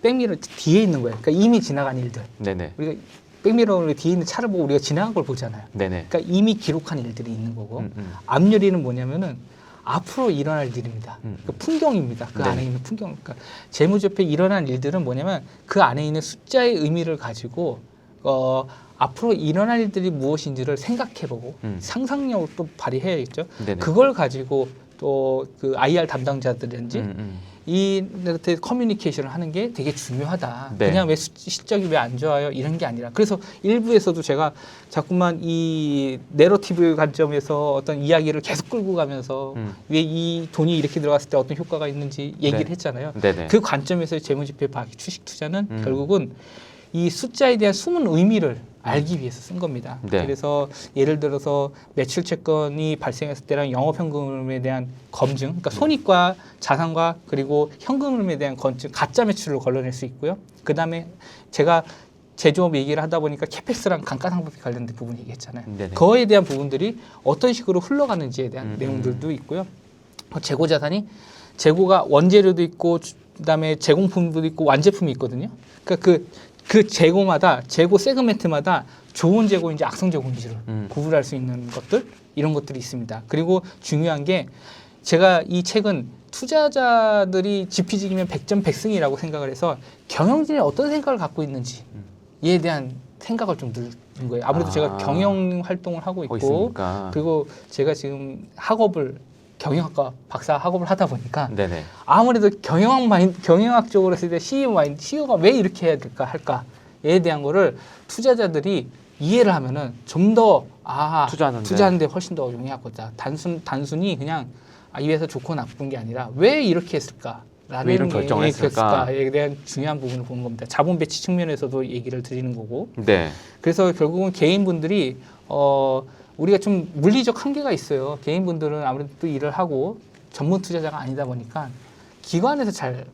백미러 뒤에 있는 거예요. 그러니까 이미 지나간 일들. 네네, 우리가 백미러 뒤에 있는 차를 보고 우리가 지나간 걸 보잖아요. 네네. 그러니까 이미 기록한 일들이 있는 거고 앞유리는 뭐냐면은 앞으로 일어날 일입니다. 그 풍경입니다. 그 네. 안에 있는 풍경. 그러니까 재무제표에 일어난 일들은 뭐냐면 그 안에 있는 숫자의 의미를 가지고 앞으로 일어날 일들이 무엇인지를 생각해보고 상상력을 또 발휘해야겠죠. 네네. 그걸 가지고 또 그 IR 담당자들인지 이 커뮤니케이션을 하는 게 되게 중요하다. 네. 그냥 왜 실적이 왜 안 좋아요? 이런 게 아니라. 그래서 일부에서도 제가 자꾸만 이 내러티브 관점에서 어떤 이야기를 계속 끌고 가면서 왜 이 돈이 이렇게 들어갔을 때 어떤 효과가 있는지 얘기를 네. 했잖아요. 네네. 그 관점에서 재무제표 주식 투자는 결국은 이 숫자에 대한 숨은 의미를 알기 위해서 쓴 겁니다. 네. 그래서 예를 들어서 매출 채권이 발생했을 때랑 영업현금에 대한 검증, 그러니까 손익과 자산과 그리고 현금흐름에 대한 검증, 가짜 매출을 걸러낼 수 있고요. 그 다음에 제가 제조업 얘기를 하다 보니까 캐펙스랑 감가상각비 관련된 부분 얘기했잖아요. 네네. 그거에 대한 부분들이 어떤 식으로 흘러가는지에 대한 내용들도 있고요. 재고 자산이 재고가 원재료도 있고 그다음에 제공품도 있고 완제품이 있거든요. 그러니까 그 재고마다 재고 세그멘트마다 좋은 재고인지 악성 재고인지를 구분할 수 있는 것들 이런 것들이 있습니다. 그리고 중요한 게 제가 이 책은 투자자들이 지피지기면 100점 100승이라고 생각을 해서 경영진이 어떤 생각을 갖고 있는지에 대한 생각을 좀 넣은 거예요. 아무래도 제가 경영 활동을 하고 있고 있으니까. 그리고 제가 지금 학업을 경영학과 박사 학업을 하다 보니까 네네. 아무래도 경영학적으로 했을 때 CEO가 왜 이렇게 해야 될까 할까에 대한 거를 투자자들이 이해를 하면은 좀 더 투자하는데 훨씬 더 용이하거든. 단순히 그냥 이 회사 좋고 나쁜 게 아니라 왜 이렇게 했을까? 왜 이런 결정을 했을까에 대한 중요한 부분을 보는 겁니다. 자본 배치 측면에서도 얘기를 드리는 거고. 네. 그래서 결국은 개인분들이 우리가 좀 물리적 한계가 있어요. 개인분들은 아무래도 또 일을 하고 전문 투자자가 아니다 보니까 기관에서 잘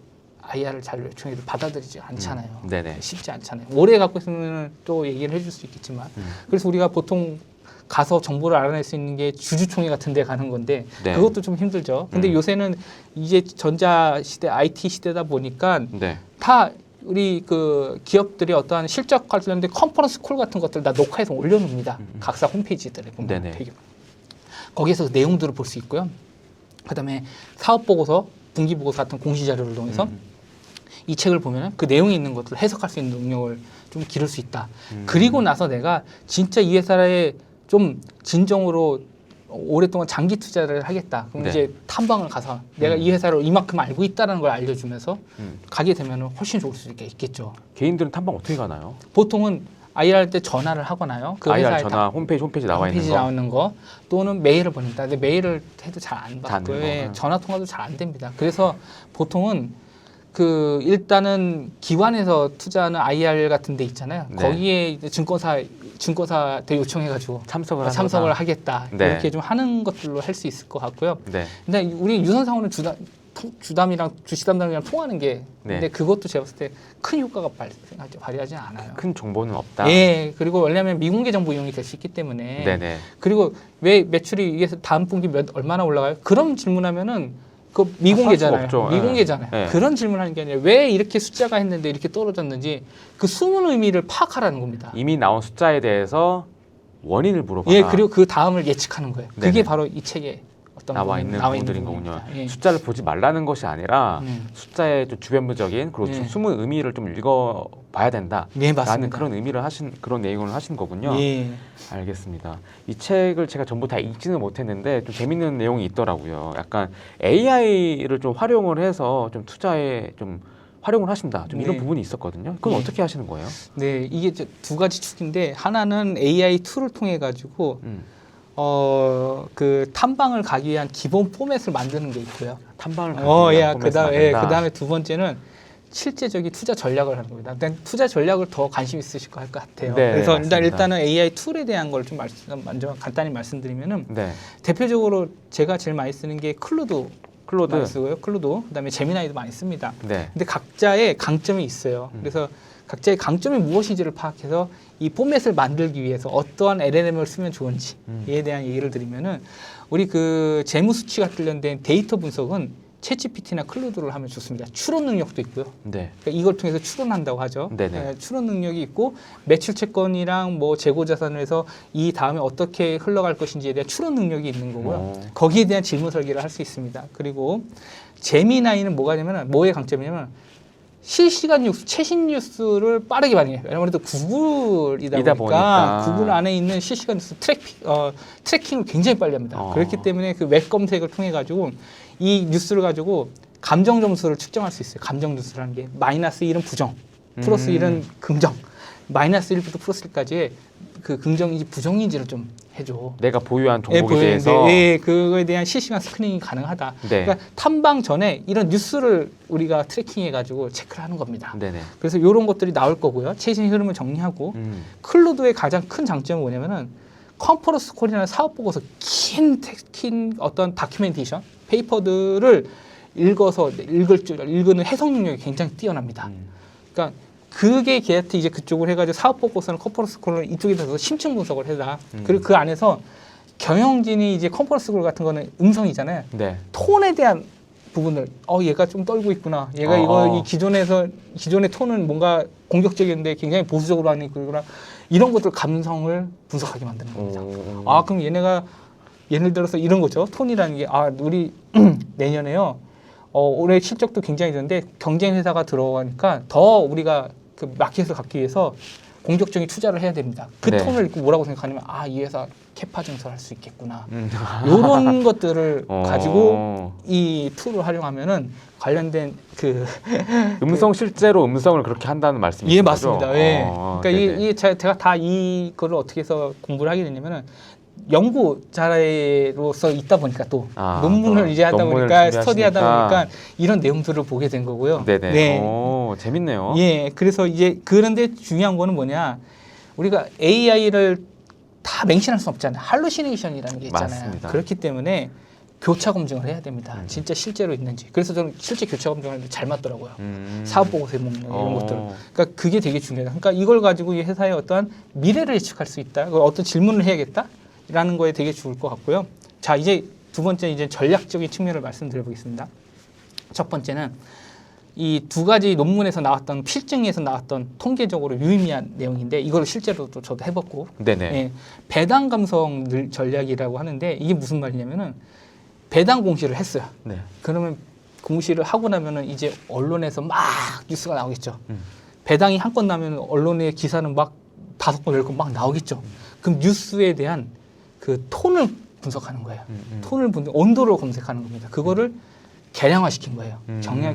IR을 잘 요청해도 받아들이지 않잖아요. 네네. 쉽지 않잖아요. 오래 갖고 있으면 또 얘기를 해줄 수 있겠지만 그래서 우리가 보통 가서 정보를 알아낼 수 있는 게 주주총회 같은 데 가는 건데 네. 그것도 좀 힘들죠. 근데 요새는 이제 전자 시대, IT 시대다 보니까 네. 다 우리 그 기업들이 어떠한 실적 관련된 컨퍼런스 콜 같은 것들 다 녹화해서 올려놓습니다. 각사 홈페이지들에 보면 네네. 되게 거기에서 내용들을 볼 수 있고요. 그다음에 사업 보고서, 분기 보고서 같은 공시 자료를 통해서 이 책을 보면은 그 내용이 있는 것들을 해석할 수 있는 능력을 좀 기를 수 있다. 그리고 나서 내가 진짜 이 회사에 좀 진정으로 오랫동안 장기 투자를 하겠다. 그럼 네. 이제 탐방을 가서 내가 이 회사를 이만큼 알고 있다는 걸 알려주면서 가게 되면 훨씬 좋을 수 있겠죠. 개인들은 탐방 어떻게 가나요? 보통은 IR 할 때 전화를 하거나요. 그 IR 회사에 전화 홈페이지 나와 홈페이지 있는 거. 나오는 거 또는 메일을 보낸다. 근데 메일을 해도 잘 안 잘안 받고요. 되고. 예, 전화 통화도 잘 안 됩니다. 그래서 보통은 그 일단은 기관에서 투자하는 IR 같은 데 있잖아요. 네. 거기에 이제 증권사한테 요청해가지고 참석을 하겠다. 네. 이렇게 좀 하는 것들로 할 수 있을 것 같고요. 네. 근데 우리 유선상호는 주담이랑 주식담당이랑 통하는 게 네. 근데 그것도 제가 봤을 때 큰 효과가 발휘하지 않아요. 큰 정보는 없다. 예, 그리고 왜냐하면 미공개 정보 이용이 될 수 있기 때문에. 네네. 그리고 왜 매출이 이게 다음 분기 얼마나 올라가요? 그런 질문하면은 그 미공개잖아요. 없죠. 미공개잖아요. 네. 그런 질문하는 게 아니라 왜 이렇게 숫자가 했는데 이렇게 떨어졌는지 그 숨은 의미를 파악하라는 겁니다. 이미 나온 숫자에 대해서 원인을 물어봐라. 예, 그리고 그 다음을 예측하는 거예요. 그게 네네. 바로 이 책에 어떤 나와 있는 부분들인 거군요. 부분입니다. 예. 숫자를 보지 말라는 것이 아니라 숫자의 좀 주변부적인 그리고 예. 숨은 의미를 좀 읽어봐야 된다. 네, 라는 맞습니다. 그런 의미를 그런 내용을 하신 거군요. 예. 알겠습니다. 이 책을 제가 전부 다 읽지는 못했는데 좀 재밌는 내용이 있더라고요. 약간 AI를 좀 활용을 해서 좀 투자에 좀 활용을 하신다. 좀 이런 네. 부분이 있었거든요. 그건 네. 어떻게 하시는 거예요? 네, 이게 이제 두 가지 축인데 하나는 AI 툴을 통해 가지고 그 탐방을 가기 위한 기본 포맷을 만드는 게 있고요. 탐방을 가기 위한 포맷을 만든다. 그다음에 두 번째는 실제적인 투자 전략을 하는 겁니다. 일단 투자 전략을 더 관심 있으실 것 같아요. 네, 그래서 맞습니다. 일단은 AI 툴에 대한 걸 좀 먼저 간단히 말씀드리면은 네. 대표적으로 제가 제일 많이 쓰는 게 클로드 많이 클로드. 쓰고요. 클로드 그다음에 제미나이도 많이 씁니다. 네. 근데 각자의 강점이 있어요. 그래서 각자의 강점이 무엇인지를 파악해서 이 포맷을 만들기 위해서 어떠한 LLM을 쓰면 좋은지에 대한 얘기를 드리면은 우리 그 재무 수치 관련된 데이터 분석은 챗GPT나 클로드를 하면 좋습니다. 추론 능력도 있고요. 네. 그러니까 이걸 통해서 추론한다고 하죠. 네네. 추론 능력이 있고 매출 채권이랑 뭐 재고 자산을 해서 이 다음에 어떻게 흘러갈 것인지에 대한 추론 능력이 있는 거고요. 거기에 대한 질문 설계를 할 수 있습니다. 그리고 제미나이는 뭐가 되냐면 뭐의 강점이냐면 실시간 뉴스, 최신 뉴스를 빠르게 반영해요. 아무래도 구글이다 보니까 구글 안에 있는 실시간 뉴스 트래킹을 굉장히 빨리 합니다. 그렇기 때문에 그 웹 검색을 통해 가지고 이 뉴스를 가지고 감정 점수를 측정할 수 있어요. 감정 점수라는 게 마이너스 1은 부정, 플러스 1은 긍정, 마이너스 1부터 플러스 1까지의 그 긍정인지 부정인지를 좀 해줘. 내가 보유한 종목에 대해서 네, 그거에 대한 실시간 스크리닝이 가능하다. 네. 그러니까 탐방 전에 이런 뉴스를 우리가 트래킹해가지고 체크를 하는 겁니다. 네네. 그래서 이런 것들이 나올 거고요. 최신 흐름을 정리하고 클로드의 가장 큰 장점은 뭐냐면은 컨퍼런스 콜이나 사업 보고서 긴 어떤 다큐멘테이션, 페이퍼들을 읽는 해석 능력이 굉장히 뛰어납니다. 그러니까 그게 걔한테 이제 그쪽을 해가지고 사업 보고서는 컨퍼런스 콜을 이쪽에 대해서 심층 분석을 해다. 그리고 그 안에서 경영진이 이제 컨퍼런스 콜 같은 거는 음성이잖아요. 네. 톤에 대한 부분을 얘가 좀 떨고 있구나. 얘가 이 기존의 톤은 뭔가 공격적인데 굉장히 보수적으로 하는 거구나. 이런 것들 감성을 분석하게 만드는 겁니다. 그럼 얘네가 예를 들어서 이런 거죠. 톤이라는 게 우리 내년에요. 올해 실적도 굉장히 좋은데 경쟁 회사가 들어가니까 더 우리가 그 마켓을 갖기 위해서 공격적인 투자를 해야 됩니다. 그 네. 톤을 읽고 뭐라고 생각하냐면 이 회사 캐파 증설할 수 있겠구나. 이런 것들을 가지고 이 툴을 활용하면은 관련된 실제로 음성을 그렇게 한다는 말씀이시죠? 예, 맞습니다. 예. 그러니까 네네. 제가 다 이거를 어떻게 해서 공부를 하게 됐냐면은 연구자로서 있다 보니까 또 논문을 이제 하다 보니까 스터디하다 보니까 이런 내용들을 보게 된 거고요. 네네. 네. 재밌네요. 예. 그래서 이제 그런데 중요한 거는 뭐냐? 우리가 AI를 다 맹신할 수 없잖아요. 할루시네이션이라는 게 있잖아요. 맞습니다. 그렇기 때문에 교차 검증을 해야 됩니다. 진짜 실제로 있는지. 그래서 저는 실제 교차 검증을 하는데 잘 맞더라고요. 사업 보고서에 먹는 이런 것들. 그러니까 그게 되게 중요해요. 그러니까 이걸 가지고 이 회사의 어떠한 미래를 예측할 수 있다. 어떤 질문을 해야겠다라는 거에 되게 좋을 것 같고요. 자, 이제 두 번째 이제 전략적인 측면을 말씀드려 보겠습니다. 첫 번째는 이 두 가지 논문에서 나왔던 필증에서 나왔던 통계적으로 유의미한 내용인데 이걸 실제로도 저도 해봤고, 네네. 예, 배당 감성 전략이라고 하는데 이게 무슨 말이냐면은 배당 공시를 했어요. 네. 그러면 공시를 하고 나면은 이제 언론에서 막 뉴스가 나오겠죠. 배당이 한 건 나면 언론의 기사는 막 5건, 10건 막 나오겠죠. 그럼 뉴스에 대한 그 톤을 분석하는 거예요. 톤을 온도를 검색하는 겁니다. 그거를 개량화시킨 거예요.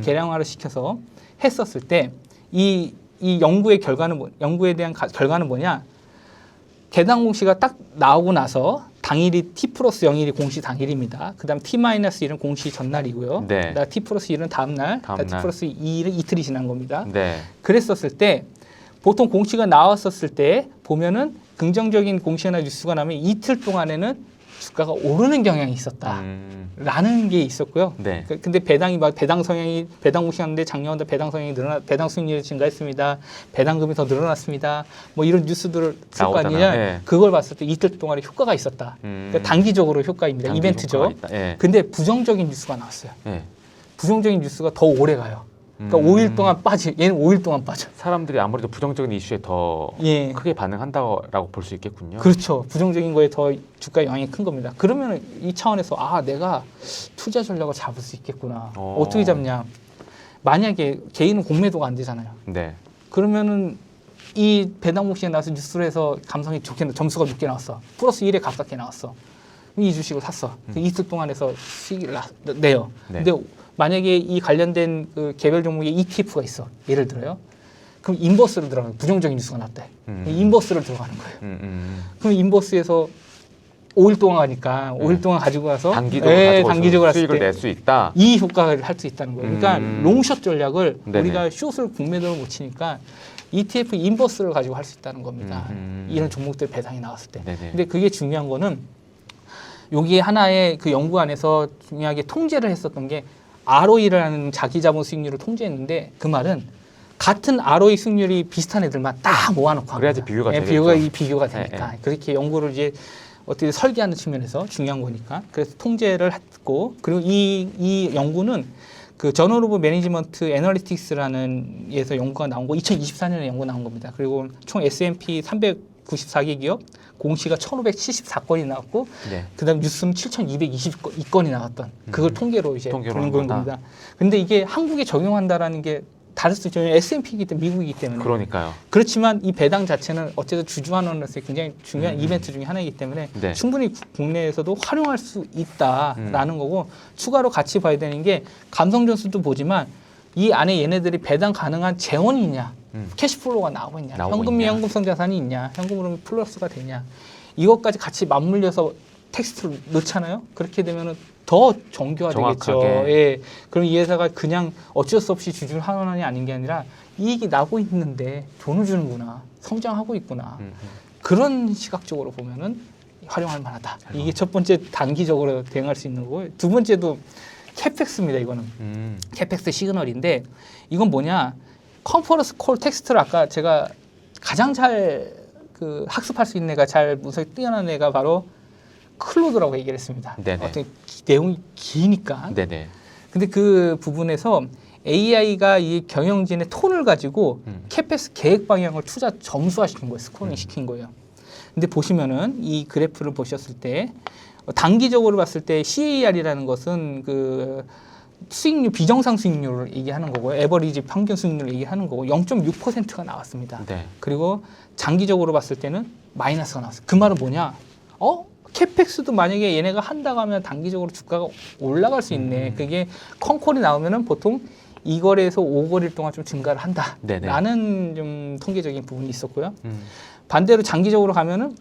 개량화를 시켜서 했었을 때 이 연구의 결과는 연구에 대한 결과는 뭐냐? 배당 공시가 딱 나오고 나서 당일이 T+0일이 공시 당일입니다. 그다음 T-1은 공시 전날이고요. 네. 그다음 T+1은 다음날, T+2는 이틀이 지난 겁니다. 네. 그랬었을 때 보통 공시가 나왔었을 때 보면은 긍정적인 공시나 뉴스가 나면 이틀 동안에는 주가가 오르는 경향이 있었다라는 게 있었고요. 네. 근데 배당 공시하는데 작년보다 배당 수익률이 증가했습니다. 배당금이 더 늘어났습니다. 뭐 이런 뉴스들을 쓸 거 아니냐. 네. 그걸 봤을 때 이틀 동안에 효과가 있었다. 그러니까 단기적으로 효과입니다. 이벤트죠. 네. 근데 부정적인 뉴스가 나왔어요. 네. 부정적인 뉴스가 더 오래 가요. 그러니까 5일 동안 얘는 5일 동안 빠져. 사람들이 아무래도 부정적인 이슈에 더 크게 반응한다고 볼 수 있겠군요. 그렇죠. 부정적인 거에 더 주가의 영향이 큰 겁니다. 그러면 이 차원에서 내가 투자 전략을 잡을 수 있겠구나. 어떻게 잡냐? 만약에 개인은 공매도가 안 되잖아요. 네. 그러면은 이 배당 공시에 나와서 뉴스를 해서 감성이 좋게 점수가 높게 나왔어. 플러스 1에 가깝게 나왔어. 이 주식을 샀어. 이틀 동안 해서 수익을 내요. 네. 근데 만약에 이 관련된 그 개별 종목에 ETF가 있어. 예를 들어요. 그럼 인버스를 들어가는 부정적인 뉴스가 났대. 인버스를 들어가는 거예요. 그럼 인버스에서 5일 동안 가니까 5일 동안 가지고 가서 단기적으로 수익을 낼 수 있다. 이 효과를 할 수 있다는 거예요. 그러니까 롱숏 전략을 네네. 우리가 숏을 국매도를 못 치니까 ETF 인버스를 가지고 할 수 있다는 겁니다. 이런 종목들 배당이 나왔을 때. 네네. 근데 그게 중요한 거는 여기에 하나의 그 연구 안에서 중요하게 통제를 했었던 게 ROE라는 자기 자본 수익률을 통제했는데 그 말은 같은 ROE 수익률이 비슷한 애들만 딱 모아놓고 그래야지 비교가 되겠죠. 비교가 되니까 그렇게 연구를 이제 어떻게 설계하는 측면에서 중요한 거니까 그래서 통제를 했고 그리고 이 연구는 그 저널 오브 매니지먼트 애널리틱스라는 에서 연구가 나온 거 2024년에 연구 나온 겁니다. 그리고 총 S&P 394개 기업 공시가 1,574건이 나왔고 네. 그다음 뉴스는 7,222건이 나왔던 그걸 통계로 이제 보는 겁니다. 근데 이게 한국에 적용한다라는 게 다를 수 있죠. S&P이기 때문에 미국이기 때문에. 그러니까요. 그렇지만 이 배당 자체는 어쨌든 주주환원으로서의 굉장히 중요한 이벤트 중에 하나이기 때문에 네. 충분히 국내에서도 활용할 수 있다라는 거고 추가로 같이 봐야 되는 게 감성전수도 보지만 이 안에 얘네들이 배당 가능한 재원이 있냐. 캐시플로우가 나오고 있냐. 현금이 현금성 자산이 있냐. 현금으로 플러스가 되냐. 이것까지 같이 맞물려서 텍스트를 넣잖아요. 그렇게 되면은 더 정교화되겠죠. 예. 그럼 이 회사가 그냥 어쩔 수 없이 주주 환원이 아닌 게 아니라 이익이 나고 있는데 돈을 주는구나. 성장하고 있구나. 그런 시각적으로 보면은 활용할 만하다. 이게 첫 번째 단기적으로 대응할 수 있는 거고요. 두 번째도 캐펙스입니다. 이거는. 캐펙스 시그널인데 이건 뭐냐. 컨퍼런스 콜 텍스트를 아까 제가 가장 잘 그 학습할 수 있는 애가 잘 분석이 뛰어난 애가 바로 클로드라고 얘기를 했습니다. 네네. 어떤 내용이 기니까. 네네. 근데 그 부분에서 AI가 이 경영진의 톤을 가지고 캐펙스 계획 방향을 투자 점수화시킨 거예요. 스코어링 시킨 거예요. 근데 보시면은 이 그래프를 보셨을 때 단기적으로 봤을 때 CAR이라는 것은 그 수익률 비정상 수익률을 얘기하는 거고요. 에버리지 평균 수익률을 얘기하는 거고 0.6%가 나왔습니다. 네. 그리고 장기적으로 봤을 때는 마이너스가 나왔어요. 그 말은 뭐냐? 캐펙스도 만약에 얘네가 한다고 하면 단기적으로 주가가 올라갈 수 있네. 그게 컨콜이 나오면은 보통 2거래에서 5거래일 동안 좀 증가를 네네. 한다라는 좀 통계적인 부분이 있었고요. 반대로 장기적으로 가면은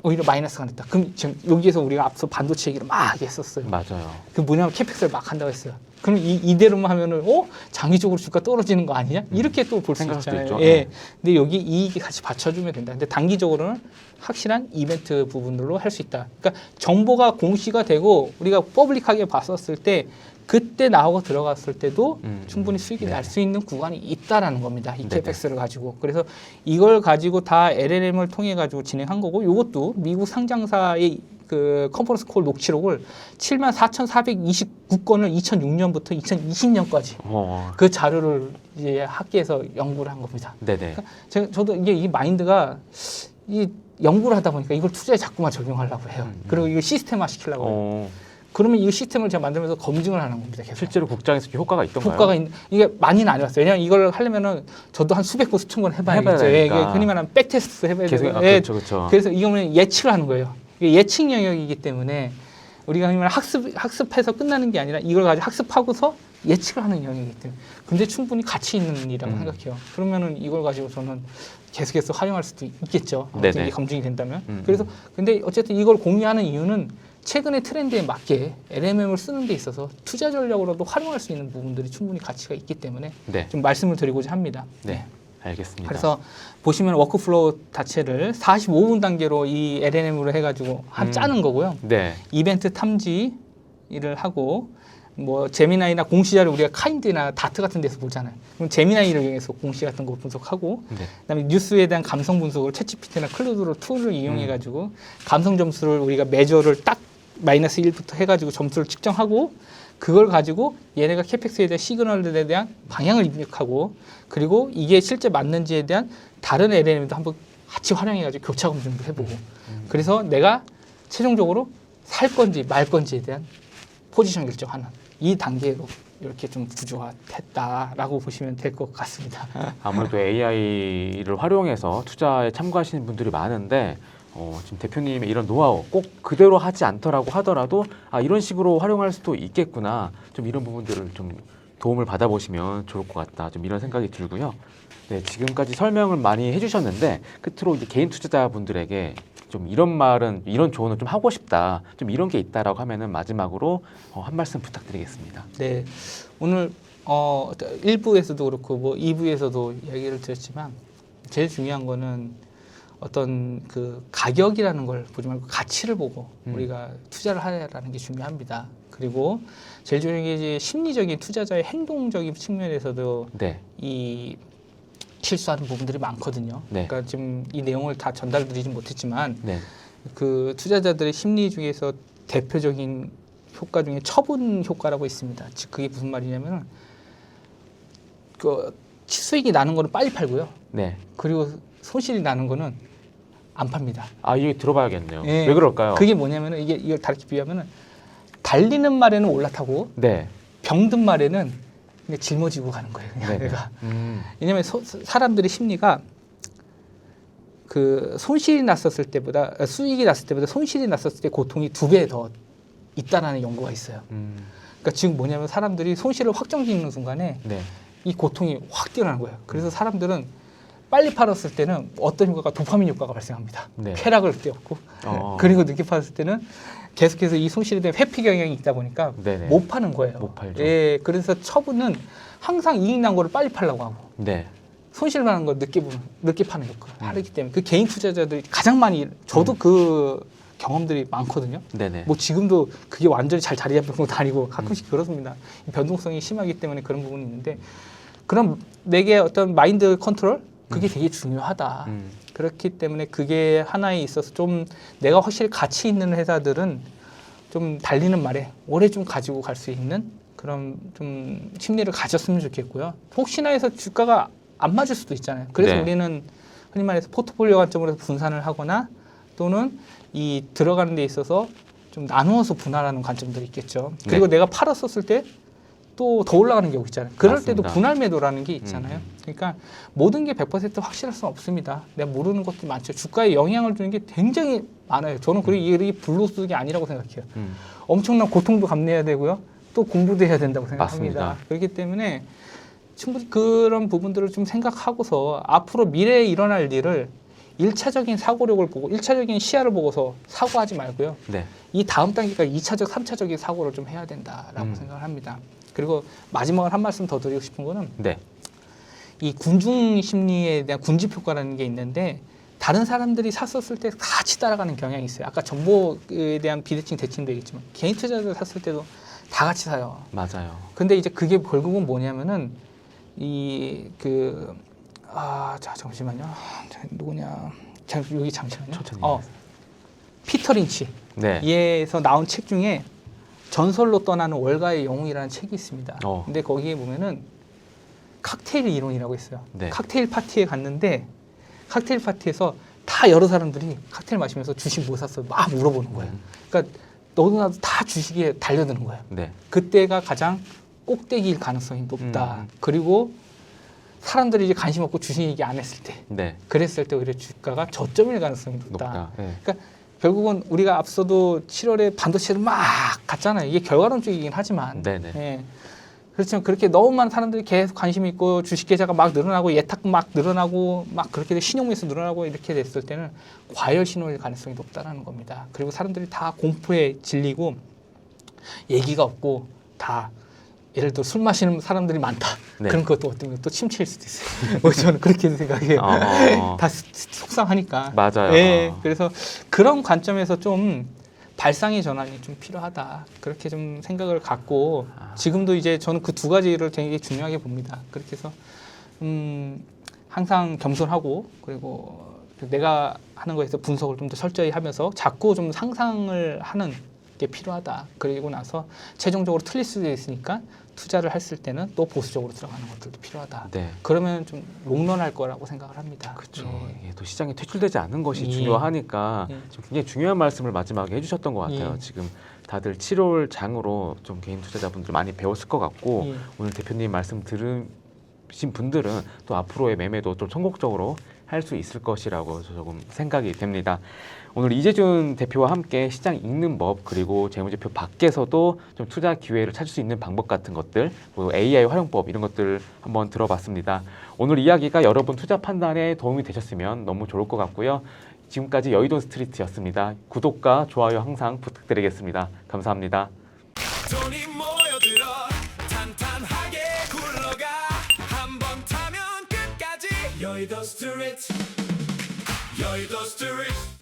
오히려 마이너스가 났다. 그럼 지금 여기에서 우리가 앞서 반도체 얘기를 막 했었어요. 맞아요. 그 뭐냐면 캐펙스를 막 한다고 했어요. 그럼 이대로만 하면은 장기적으로 주가 떨어지는 거 아니냐? 이렇게 또 볼 수 생각할 수도 있잖아요. 있죠. 예. 네. 근데 여기 이익이 같이 받쳐주면 된다. 근데 단기적으로는 확실한 이벤트 부분으로 할 수 있다. 그러니까 정보가 공시가 되고 우리가 퍼블릭하게 봤었을 때 그때 나오고 들어갔을 때도 충분히 수익이 네. 날 수 있는 구간이 있다라는 겁니다. 이 네네. 캐펙스를 가지고. 그래서 이걸 가지고 다 LLM을 통해 가지고 진행한 거고 이것도 미국 상장사의 그 컨퍼런스 콜 녹취록을 74,429건을 2006년부터 2020년까지 그 자료를 이제 학계에서 연구를 한 겁니다. 네네. 저도 이게 이 마인드가 이 연구를 하다 보니까 이걸 투자에 자꾸만 적용하려고 해요. 그리고 이걸 시스템화 시키려고 해요. 그러면 이 시스템을 제가 만들면서 검증을 하는 겁니다. 계속. 실제로 국장에서 효과가 있던가요? 효과가 이게 많이는 안 해봤어요. 왜냐하면 이걸 하려면은 저도 한 수백 번, 수천 번 해봐야겠죠. 되니까. 흔히 말하는 백테스트 해봐야 계속 되고. 그렇죠. 그래서 이거는 예측을 하는 거예요. 이게 예측 영역이기 때문에 우리가 흔히 말하는 학습해서 끝나는 게 아니라 이걸 가지고 학습하고서 예측을 하는 영역이기 때문에. 근데 충분히 가치 있는 일이라고 생각해요. 그러면은 이걸 가지고 저는 계속해서 활용할 수도 있겠죠. 이게 검증이 된다면. 그래서 근데 어쨌든 이걸 공유하는 이유는 최근의 트렌드에 맞게 LMM을 쓰는 데 있어서 투자 전략으로도 활용할 수 있는 부분들이 충분히 가치가 있기 때문에 네. 좀 말씀을 드리고자 합니다. 네. 알겠습니다. 그래서 보시면 워크플로우 자체를 45분 단계로 이 LMM으로 해가지고 짜는 거고요. 네. 이벤트 탐지를 하고 뭐 제미나이나 공시자를 우리가 카인드나 다트 같은 데서 보잖아요. 그럼 제미나이를 이용해서 공시 같은 거 분석하고 네. 그다음에 뉴스에 대한 감성 분석을 챗GPT나 클로드로 툴을 이용해 가지고 감성 점수를 우리가 매저를 딱 마이너스 1부터 해가지고 점수를 측정하고 그걸 가지고 얘네가 캐펙스에 대한 시그널들에 대한 방향을 입력하고 그리고 이게 실제 맞는지에 대한 다른 LLM도 한번 같이 활용해가지고 교차 검증도 해보고 그래서 내가 최종적으로 살 건지 말 건지에 대한 포지션 결정하는 이 단계로 이렇게 좀 구조화됐다라고 보시면 될 것 같습니다. 아무래도 AI를 활용해서 투자에 참가하시는 분들이 많은데 지금 대표님의 이런 노하우 꼭 그대로 하지 않더라고 하더라도 이런 식으로 활용할 수도 있겠구나. 좀 이런 부분들을 좀 도움을 받아보시면 좋을 것 같다. 좀 이런 생각이 들고요. 네, 지금까지 설명을 많이 해주셨는데 끝으로 이제 개인 투자자분들에게 좀 이런 말은 이런 조언을 좀 하고 싶다. 좀 이런 게 있다라고 하면은 마지막으로 한 말씀 부탁드리겠습니다. 네, 오늘 1부에서도 그렇고 뭐 2부에서도 이야기를 드렸지만 제일 중요한 거는 어떤 그 가격이라는 걸 보지 말고 가치를 보고 우리가 투자를 하라는 게 중요합니다. 그리고 제일 중요한 게 이제 심리적인 투자자의 행동적인 측면에서도 네. 이 실수하는 부분들이 많거든요. 네. 그러니까 지금 이 내용을 다 전달드리진 못했지만 네. 그 투자자들의 심리 중에서 대표적인 효과 중에 처분 효과라고 있습니다. 즉 그게 무슨 말이냐면은 그 수익이 나는 거는 빨리 팔고요. 네. 그리고 손실이 나는 거는 안 팝니다. 이게 들어봐야겠네요. 예. 왜 그럴까요? 그게 뭐냐면은 이걸 다르게 비유하면은 달리는 말에는 올라타고 네. 병든 말에는 그냥 짊어지고 가는 거예요. 그냥 네. 내가. 왜냐면 사람들의 심리가 그 손실이 났었을 때보다 수익이 났을 때보다 손실이 났었을 때 고통이 2배 더 있다라는 연구가 있어요. 그러니까 지금 뭐냐면 사람들이 손실을 확정짓는 순간에 네. 이 고통이 확 뛰어나는 거예요. 그래서 사람들은 빨리 팔았을 때는 어떤 효과가 도파민 효과가 발생합니다. 네. 쾌락을 떼었고 그리고 늦게 팔았을 때는 계속해서 이 손실에 대한 회피 경향이 있다 보니까 네네. 못 파는 거예요. 못 팔죠. 예, 그래서 처분은 항상 이익 난 거를 빨리 팔려고 하고 네. 손실 나는 걸 늦게 파는 효과를 하기 때문에 그 개인 투자자들이 가장 많이 저도 그 경험들이 많거든요. 네네. 뭐 지금도 그게 완전히 잘 자리 잡힌 것도 아니고 가끔씩 그렇습니다. 변동성이 심하기 때문에 그런 부분이 있는데 그럼 내게 어떤 마인드 컨트롤 그게 되게 중요하다. 그렇기 때문에 그게 하나에 있어서 좀 내가 확실히 가치 있는 회사들은 좀 달리는 말에 오래 좀 가지고 갈 수 있는 그런 좀 심리를 가졌으면 좋겠고요. 혹시나 해서 주가가 안 맞을 수도 있잖아요. 그래서 네. 우리는 흔히 말해서 포트폴리오 관점으로 분산을 하거나 또는 이 들어가는 데 있어서 좀 나누어서 분할하는 관점들이 있겠죠. 그리고 내가 팔았었을 때 또 더 올라가는 경우 있잖아요. 그럴 때도 맞습니다. 분할 매도라는 게 있잖아요. 그러니까 모든 게 100% 확실할 수는 없습니다. 내가 모르는 것도 많죠. 주가에 영향을 주는 게 굉장히 많아요. 저는 그리고 이게 불로소득이 아니라고 생각해요. 엄청난 고통도 감내해야 되고요. 또 공부도 해야 된다고 생각합니다. 맞습니다. 그렇기 때문에 충분히 그런 부분들을 좀 생각하고서 앞으로 미래에 일어날 일을 1차적인 사고력을 보고 1차적인 시야를 보고서 사고하지 말고요. 네. 이 다음 단계가 2차적, 3차적인 사고를 좀 해야 된다라고 생각을 합니다. 그리고 마지막으로 한 말씀 더 드리고 싶은 거는 네. 이 군중 심리에 대한 군집 효과라는 게 있는데 다른 사람들이 샀었을 때 같이 따라가는 경향이 있어요. 아까 정보에 대한 비대칭 대칭도 있지만 개인 투자자들 샀을 때도 다 같이 사요. 맞아요. 근데 이제 그게 결국은 뭐냐면은 잠시만요. 누구냐? 여기 잠시만요. 천천히. 피터 린치. 네. 얘에서 나온 책 중에 전설로 떠나는 월가의 영웅이라는 책이 있습니다. 어. 근데 거기에 보면은 칵테일 이론이라고 있어요. 네. 칵테일 파티에 갔는데 칵테일 파티에서 다 여러 사람들이 칵테일 마시면서 주식 뭐 샀어? 막 물어보는 거예요. 그러니까 너도 나도 다 주식에 달려드는 거예요. 네. 그때가 가장 꼭대기일 가능성이 높다. 그리고 사람들이 이제 관심 없고 주식 얘기 안 했을 때, 네. 그랬을 때 오히려 주가가 저점일 가능성이 높다. 높다. 네. 그러니까 결국은 우리가 앞서도 7월에 반도체를 막 갔잖아요. 이게 결과론적이긴 하지만, 네네. 예. 그렇지만 그렇게 너무 많은 사람들이 계속 관심이 있고 주식 계좌가 막 늘어나고 예탁 막 늘어나고 막 그렇게 신용매수 늘어나고 이렇게 됐을 때는 과열 신호일 가능성이 높다라는 겁니다. 그리고 사람들이 다 공포에 질리고 얘기가 없고 다 예를 들어 술 마시는 사람들이 많다. 네. 그런 것도 어떤 또 침체일 수도 있어요. 뭐 저는 그렇게 생각해요. 다 속상하니까. 맞아요. 예. 그래서 그런 관점에서 좀 발상의 전환이 좀 필요하다. 그렇게 좀 생각을 갖고 지금도 이제 저는 그 두 가지를 되게 중요하게 봅니다. 그렇게 해서 항상 겸손하고 그리고 내가 하는 거에서 분석을 좀 더 철저히 하면서 자꾸 좀 상상을 하는 게 필요하다. 그리고 나서 최종적으로 틀릴 수도 있으니까 투자를 했을 때는 또 보수적으로 들어가는 것들도 필요하다. 네. 그러면 좀 롱런할 거라고 생각을 합니다. 그렇죠. 예. 이게 또 시장에 퇴출되지 않는 것이 예. 중요하니까 예. 좀 굉장히 중요한 말씀을 마지막에 해주셨던 것 같아요. 예. 지금 다들 7월 장으로 좀 개인 투자자분들 많이 배웠을 것 같고 예. 오늘 대표님 말씀 들으신 분들은 또 앞으로의 매매도 좀 성공적으로 할 수 있을 것이라고 조금 생각이 됩니다. 오늘 이재준 대표와 함께 시장 읽는 법 그리고 재무제표 밖에서도 좀 투자 기회를 찾을 수 있는 방법 같은 것들 그리고 AI 활용법 이런 것들 한번 들어봤습니다. 오늘 이야기가 여러분 투자 판단에 도움이 되셨으면 너무 좋을 것 같고요. 지금까지 여의도 스트리트였습니다. 구독과 좋아요 항상 부탁드리겠습니다. 감사합니다. 돈이 모여들어 탄탄하게 굴러가 한번 타면 끝까지 여의도 스트리트 여의도 스트리트